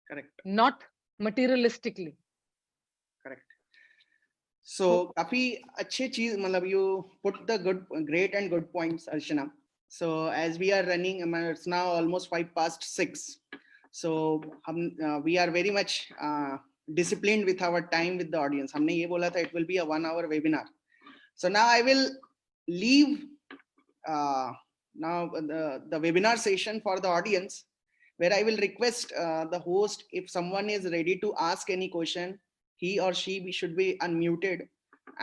S2: Correct.
S1: Not materialistically.
S2: Correct. So काफी अच्छी चीज, मतलब you put the great and good points, Archana. So as we are running, it's now almost 6:05. So we are very much disciplined with our time with the audience. हमने ये बोला था it will be a 1 hour webinar. So now I will leave now the webinar session for the audience, where I will request the host, if someone is ready to ask any question, he or she should be unmuted,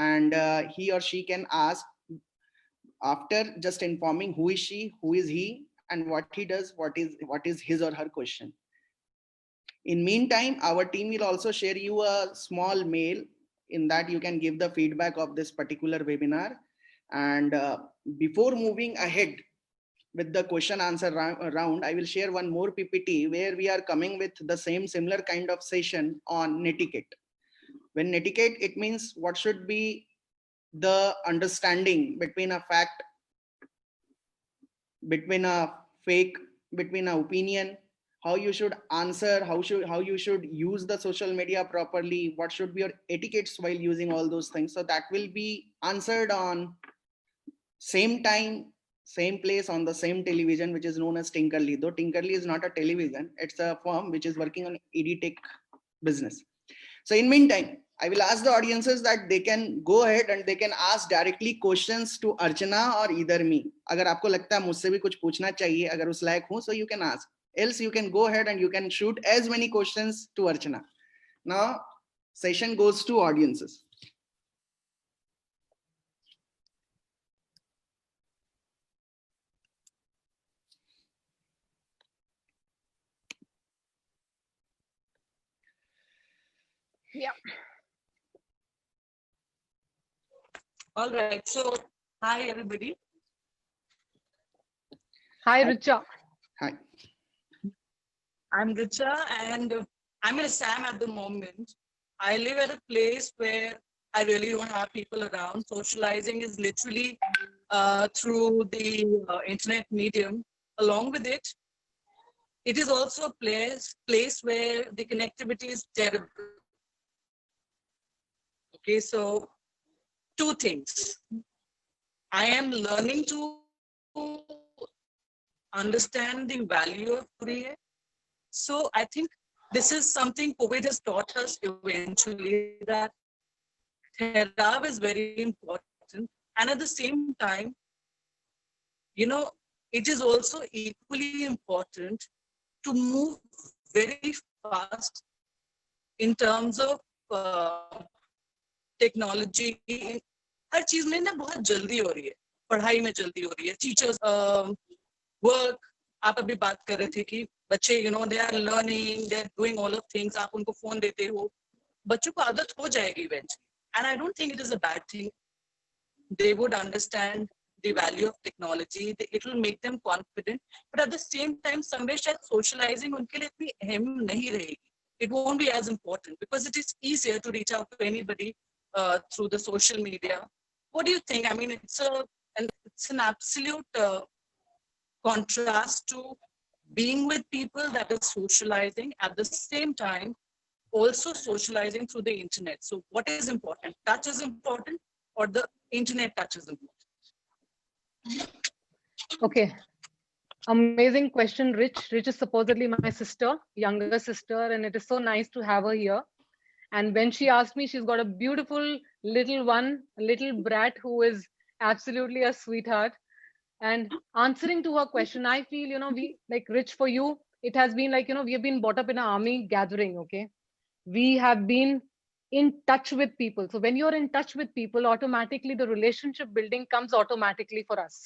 S2: and he or she can ask after just informing who is she, who is he, and what he does, what is his or her question. In meantime, our team will also share you a small mail. In that you can give the feedback of this particular webinar. And before moving ahead with the question answer round, I will share one more PPT where we are coming with the similar kind of session on netiquette. When netiquette, it means what should be the understanding between a fact, between a fake, between an opinion, how you should answer, how you should use the social media properly, what should be your etiquettes while using all those things. So that will be answered on same time, same place, on the same television, which is known as Tinkerly. Though Tinkerly is not a television, it's a firm which is working on edtech business. So in meantime, I will ask the audiences that they can go ahead and they can ask directly questions to Archana or either me. अगर आपको लगता है मुझसे भी कुछ पूछना चाहिए, अगर उस लायक हूं, so you can ask. Else you can go ahead and you can shoot as many questions to Archana. Now, session goes to audiences.
S3: Yeah. All right. So, hi everybody.
S1: Hi, Richa.
S2: Hi.
S3: I'm Richa and I'm in Assam at the moment. I live at a place where I really don't have people around. Socializing is literally through the internet medium. Along with it, it is also a place where the connectivity is terrible. Okay, so two things. I am learning to understand the value of prayer. So I think this is something COVID has taught us eventually, that Tehrav is very important. And at the same time, you know, it is also equally important to move very fast in terms of technology हर चीज में ना बहुत जल्दी हो रही है, पढ़ाई में जल्दी हो रही है, टीचर्स वर्क, आप अभी बात कर रहे थे कि बच्चे you know they are learning, they are doing all of things, आप उनको फोन देते हो, बच्चों को आदत हो जाएगी eventually, and I don't think it is a bad thing. They would understand the value of technology, it will make them confident, but at the same time somewhere शायद socializing उनके लिए इतनी अहम नहीं रहेगी. It won't be as important because it is easier to reach out to anybody through the social media. What do you think? I mean, it's an absolute contrast to being with people, that is socializing, at the same time also socializing through the internet. So what is important? Touch is important, or the internet touch is important?
S1: Okay. Amazing question, Rich. Rich is supposedly my sister, younger sister, and it is so nice to have her here. And when she asked me, she's got a beautiful little brat who is absolutely a sweetheart. And answering to her question, I feel, you know, we, like Rich, for you, it has been like, you know, we have been brought up in an army gathering, okay? We have been in touch with people. So when you're in touch with people, automatically the relationship building comes automatically for us.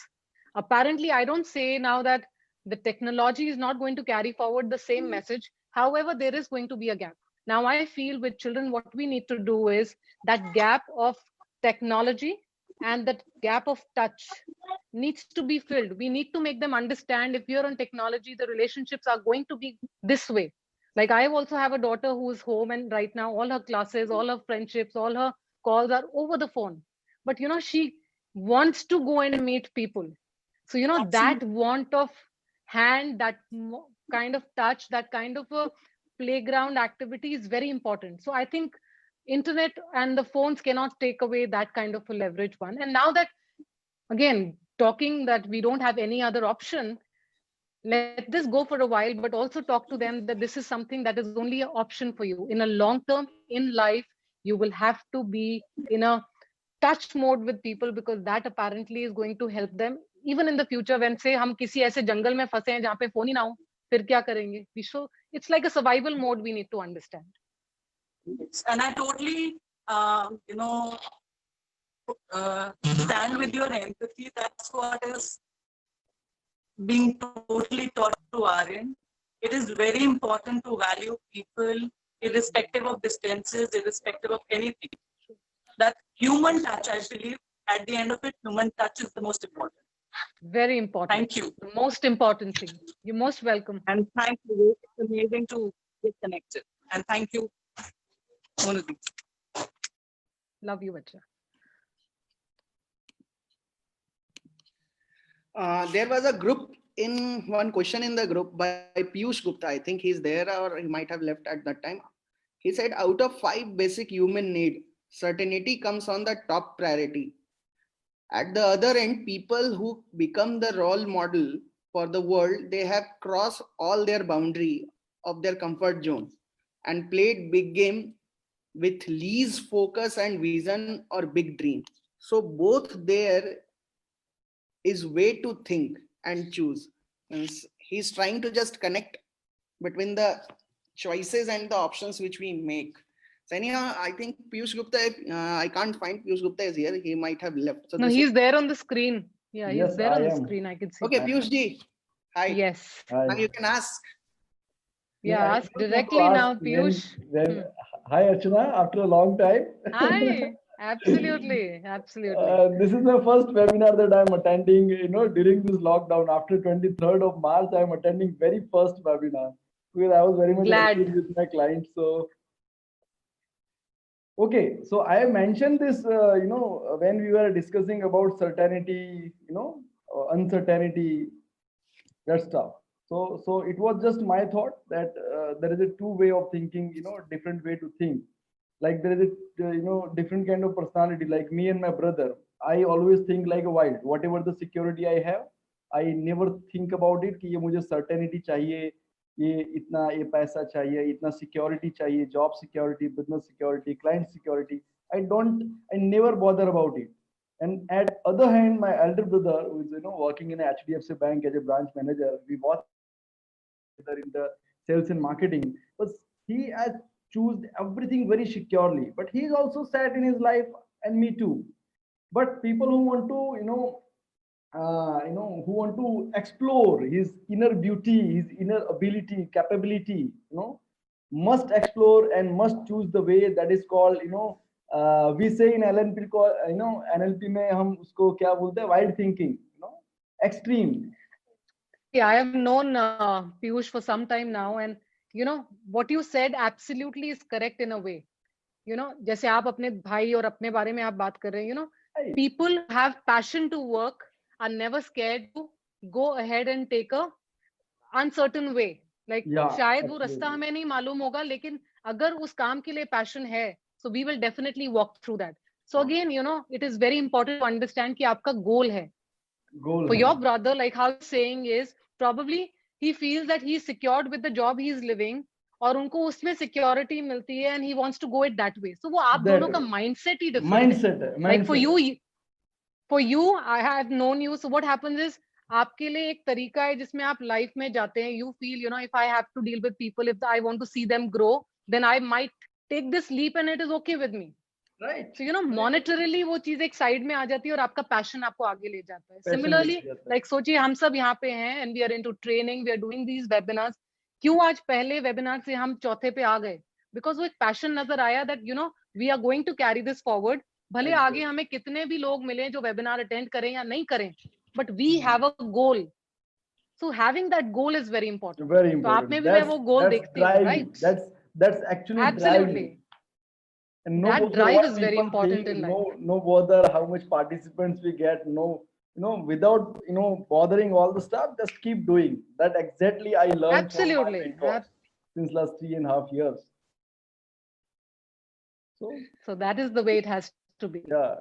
S1: Apparently, I don't say now that the technology is not going to carry forward the same message. However, there is going to be a gap. Now, I feel with children, what we need to do is that gap of technology and that gap of touch needs to be filled. We need to make them understand if you're on technology, the relationships are going to be this way. Like I also have a daughter who is home, and right now all her classes, all her friendships, all her calls are over the phone. But, you know, she wants to go and meet people. So, you know,
S3: Absolutely.
S1: that want of hand, that kind of touch, that kind of a playground activity is very important. So I think internet and the phones cannot take away that kind of a leverage one. And now that, again, talking that we don't have any other option, let this go for a while, but also talk to them that this is something that is only an option for you. In a long term in life, you will have to be in a touch mode with people, because that apparently is going to help them even in the future. When say हम किसी ऐसे जंगल में फंसे हैं जहाँ पे phone ही ना हो, फिर क्या करेंगे? So it's like a survival mode we need to understand.
S3: Yes. And I totally, you know, stand with your empathy. That's what is being totally taught to Aryan. it is very important to value people irrespective of distances, irrespective of anything. That human touch, I believe, at the end of it, human touch is the most important.
S1: Very important.
S3: Thank you.
S1: The most important thing. You're most welcome.
S3: And thank you. It's amazing to get connected. And thank you, Monadi.
S1: Love you, Acha.
S2: There was a group in one question in the group by Piyush Gupta. I think he's there or he might have left at that time. He said, out of 5 basic human need, certainty comes on the top priority. At the other end, people who become the role model for the world, they have crossed all their boundary of their comfort zone and played big game with least focus and vision or big dream. So both there is way to think and choose. And he's trying to just connect between the choices and the options which we make. So anyhow, I think Piyush Gupta, I can't find Piyush Gupta is here. He might have left. So
S1: No, he's there on the screen. Yeah, he's
S4: Yes,
S1: there
S4: I
S1: on the
S4: am.
S1: screen. I can see.
S2: Okay, Piyush ji. Hi.
S1: Yes.
S4: Hi.
S2: Now you can ask.
S1: Yeah,
S4: I
S1: ask
S4: just want to
S1: directly now,
S4: ask
S1: Piyush.
S4: Hi, Archana, after a long time.
S1: Hi. Absolutely. Absolutely.
S4: This is the first webinar that I'm attending, during this lockdown. After 23rd of March, I'm attending very first webinar because I was very much
S1: Glad.
S4: engaged with my clients. So, okay, so I mentioned this, when we were discussing about certainty, uncertainty, that stuff. So it was just my thought that there is a two-way of thinking, different way to think. Like there is a different kind of personality. Like me and my brother, I always think like a wild. Whatever the security I have, I never think about it कि ये मुझे certainty चाहिए, ये पैसा चाहिए, इतना security चाहिए, job security, business security, client security. I never bother about it. And at other hand, my elder brother, who is working in a HDFC Bank as a branch manager, we work together in the sales and marketing. But he has choose everything very securely. But he's also sad in his life, and me too. But people who want to, who want to explore his inner beauty, his inner ability, capability, must explore and must choose the way that is called, we say in NLP को, NLP में हम उसको क्या बोलते हैं, wide thinking, extreme.
S1: Yeah, I have known Piyush for some time now, and what you said absolutely is correct in a way. जैसे आप अपने भाई और अपने बारे में आप बात कर रहे हैं, people have passion to work are never scared to go ahead and take a uncertain way. Like शायद वो रास्ता हमें नहीं मालूम होगा, लेकिन अगर उस काम के लिए passion है, so we will definitely walk through that. So again, it is very important to understand कि आपका goal है. For your brother, like how he's saying is, probably he feels that he's secured with the job he's living, और उनको उसमें security मिलती है, and he wants to go it that way. So वो आप दोनों का mindset ही different है. Like for you, I have known you. So what happens is, आपके लिए एक तरीका है जिसमें आप life में जाते हैं. You feel, if I have to deal with people, if I want to see them grow, then I might take this leap, and it is okay with me.
S4: Right.
S1: So monetarily वो चीज एक side में आ जाती है और आपका passion आपको आगे ले जाता है. Similarly, like सोचिए हम सब यहाँ पे हैं and we are into training, we are doing these webinars. क्यों आज पहले webinar से हम चौथे पे आ गए? Because वो एक passion नजर आया that we are going to carry this forward. भले आगे हमें कितने भी लोग मिले जो webinar attend करें या नहीं करें, but we have a goal. So having that goal is very important.
S4: Very important.
S1: तो आप में भी मैं वो goal देखती हूँ, right?
S4: That's actually
S1: absolutely.
S4: Driving. And
S1: that drive is very important in life.
S4: No bother how much participants we get. Without bothering all the stuff, just keep doing. That exactly I learned
S1: absolutely
S4: since last 3.5 years.
S1: So that is the way it has to be.
S4: Yeah.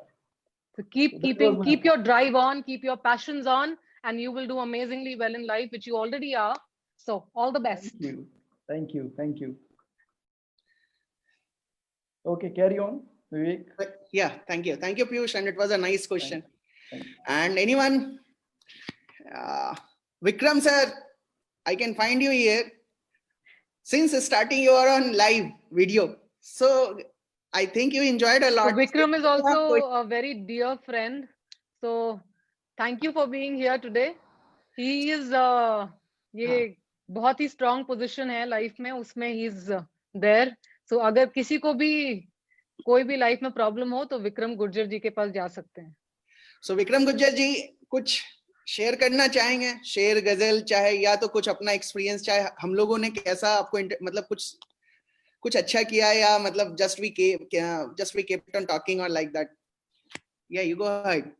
S1: So keep your drive on, keep your passions on, and you will do amazingly well in life, which you already are. So all the best.
S4: Thank you. Okay, carry on, Vivek.
S2: Yeah, thank you, Piyush, and it was a nice question. Thank you. And anyone, Vikram sir, I can find you here. Since starting, you are on live video, so I think you enjoyed a lot.
S1: So Vikram is also a very dear friend. So thank you for being here today. He is ये बहुत ही strong position है life में, उसमें he is there. सो अगर किसी को भी कोई भी लाइफ में प्रॉब्लम हो तो विक्रम गुर्जर जी के पास जा सकते हैं.
S2: सो विक्रम गुर्जर जी कुछ शेयर करना चाहेंगे, शेर गजल चाहे, या तो कुछ अपना एक्सपीरियंस, चाहे हम लोगों ने कैसा आपको मतलब कुछ अच्छा किया, या मतलब just we kept on talking और like that. Yeah you go ahead.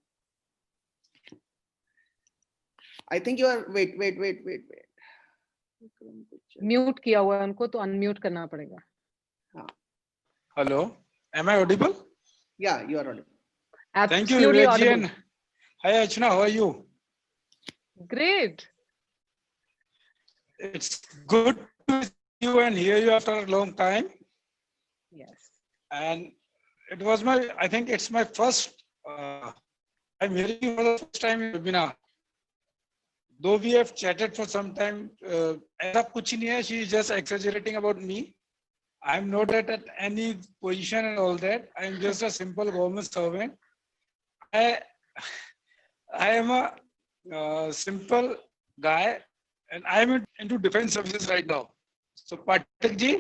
S2: I think you are wait.
S1: Mute किया हुआ है उनको, तो अनम्यूट करना पड़ेगा.
S5: Hello, am I audible?
S2: Yeah you are audible.
S5: Thank you,
S1: Absolutely
S5: Vivek ji,
S1: audible.
S5: and hi Archana, how are you?
S1: Great.
S5: It's good to see you and hear you after a long time.
S1: Yes.
S5: And it was I think it's my first, I'm hearing you for the first time in webinar. Though we have chatted for some time, ऐसा कुछ नहीं है, she is just exaggerating about me. I'm not at any position and all that. I'm just a simple government servant. I am a simple guy and I am into defense services right now. So Pathak ji,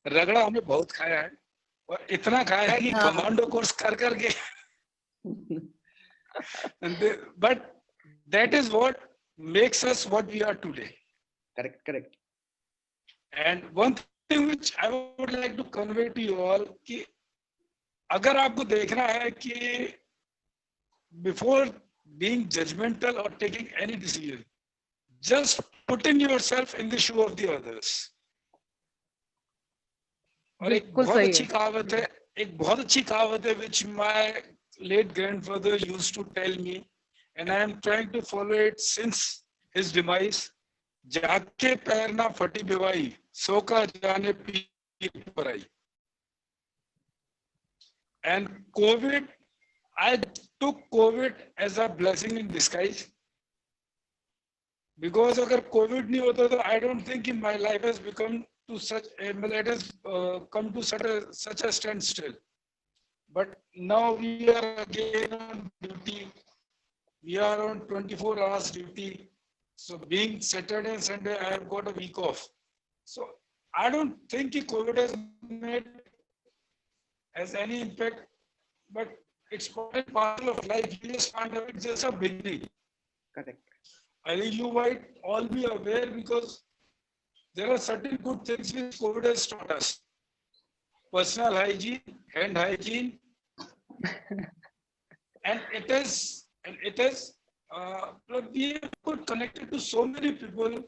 S5: रगड़ा हमने बहुत खाया है और इतना खाया है कि कमांडो कोर्स कर करके. But that is what makes us what we are today.
S2: Correct.
S5: And one thing which I would like to convey to you all कि अगर आपको देखना है कि before being judgmental or taking any decision, just putting yourself in the shoe of the others. और एक बहुत अच्छी कहावत है which my late grandfather used to tell me, and I am trying to follow it since his demise. जाके पैर ना फटी बेवाई, सो का जाने पीठ पर आई. And COVID, I took COVID as a blessing in disguise. Because अगर COVID नहीं होता तो I don't think my life has become to such, it has come to such a standstill. But now we are again on duty. We are on 24 hours duty. So being Saturday and Sunday, I have got a week off. So I don't think COVID has any impact, but it's part and parcel of life. You just can't have it just a beginning.
S2: Correct.
S5: I think you might all be aware because there are certain good things which COVID has taught us. Personal hygiene, hand hygiene, and it is we have got connected to so many people,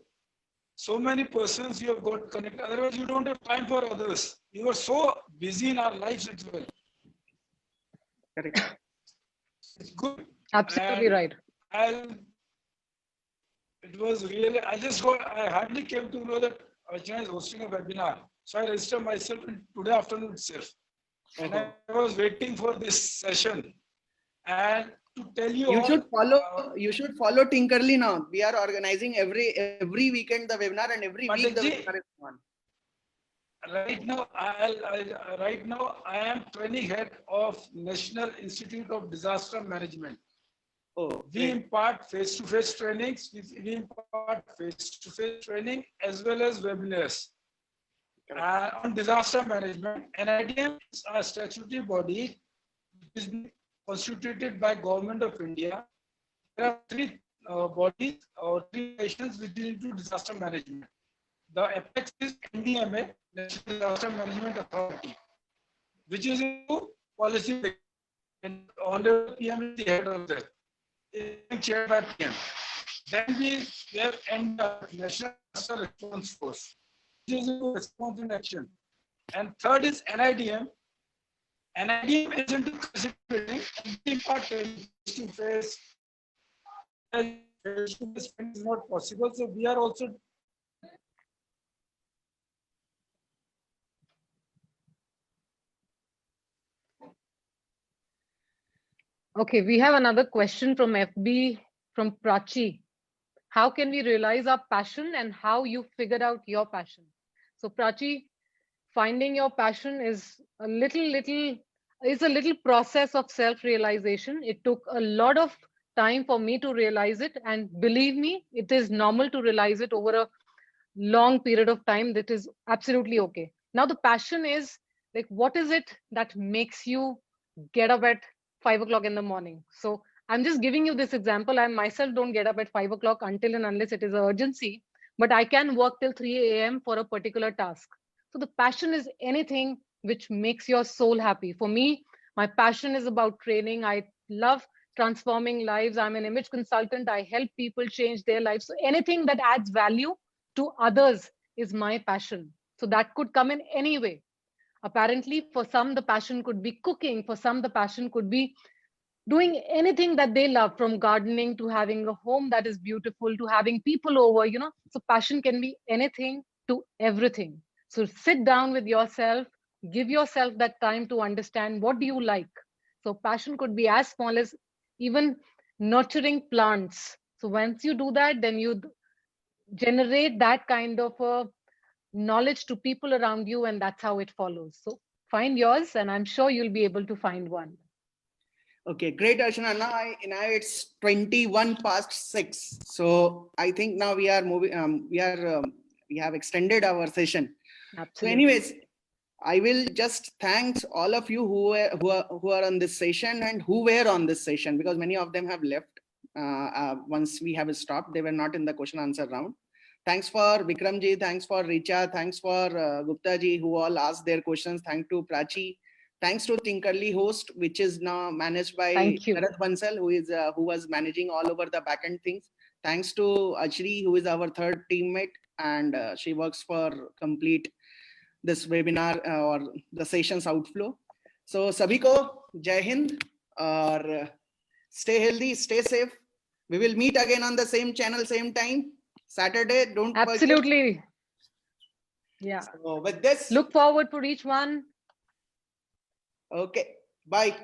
S5: so many persons you have got connected. Otherwise, you don't have time for others. You are so busy in our lives as well.
S2: Correct.
S5: It's good.
S1: Absolutely right.
S5: It was really, I hardly came to know that Archana is hosting a webinar. So I registered myself today afternoon itself. And I was waiting for this session. And to tell you,
S2: you should follow Tinkerly now. We are organizing every weekend the webinar, and every week the webinar is on.
S5: Right now, I am training head of National Institute of Disaster Management. We impart face-to-face trainings. We impart face-to-face training as well as webinars on disaster management. NIDM is a statutory body which is constituted by Government of India. There are three bodies or three nations which deal into disaster management. The apex is NDMA, National Disaster Management Authority, which is into policy, and Honorable PM is the head of that. Chaired by PM. Then we have National Disaster Response Force, which is response in action. And third is NIDM. NIDM is into training and impart face to face. Is not possible, so we are also.
S1: Okay, we have another question from FB from Prachi. How can we realize our passion and how you figured out your passion? So Prachi, finding your passion is a little process of self-realization. It took a lot of time for me to realize it, and believe me, it is normal to realize it over a long period of time, that is absolutely okay. Now the passion is like, what is it that makes you get up at 5 o'clock in the morning? So I'm just giving you this example. I myself don't get up at 5 o'clock until and unless it is an urgency, but I can work till 3 a.m. for a particular task. So the passion is anything which makes your soul happy. For me, my passion is about training. I love transforming lives. I'm an image consultant. I help people change their lives. So anything that adds value to others is my passion. So that could come in any way. Apparently, for some, the passion could be cooking. For some, the passion could be doing anything that they love, from gardening to having a home that is beautiful to having people over, So passion can be anything to everything. So sit down with yourself, give yourself that time to understand what do you like. So passion could be as small as even nurturing plants. So once you do that, then you generate that kind of a knowledge to people around you, and that's how it follows. So find yours, and I'm sure you'll be able to find one.
S2: Okay, great, Archana. Now it's 21 past 6. So I think now we are moving. We have extended our session.
S1: Absolutely.
S2: So, anyways, I will just thank all of you who are on this session and who were on this session, because many of them have left once we have stopped. They were not in the question answer round. Thanks for Vikram ji. Thanks for Richa. Thanks for Gupta ji, who all asked their questions. Thanks to Prachi. Thanks to Thinkerly Host, which is now managed by Bharat Bansal, who was managing all over the backend things. Thanks to Achri, who is our third teammate, and she works for complete this webinar or the sessions outflow. So sabhi ko Jai Hind, or stay healthy, stay safe. We will meet again on the same channel, same time, Saturday. Don't forget.
S1: Absolutely. Yeah.
S2: So with this,
S1: look forward for each one.
S2: Okay. Bye.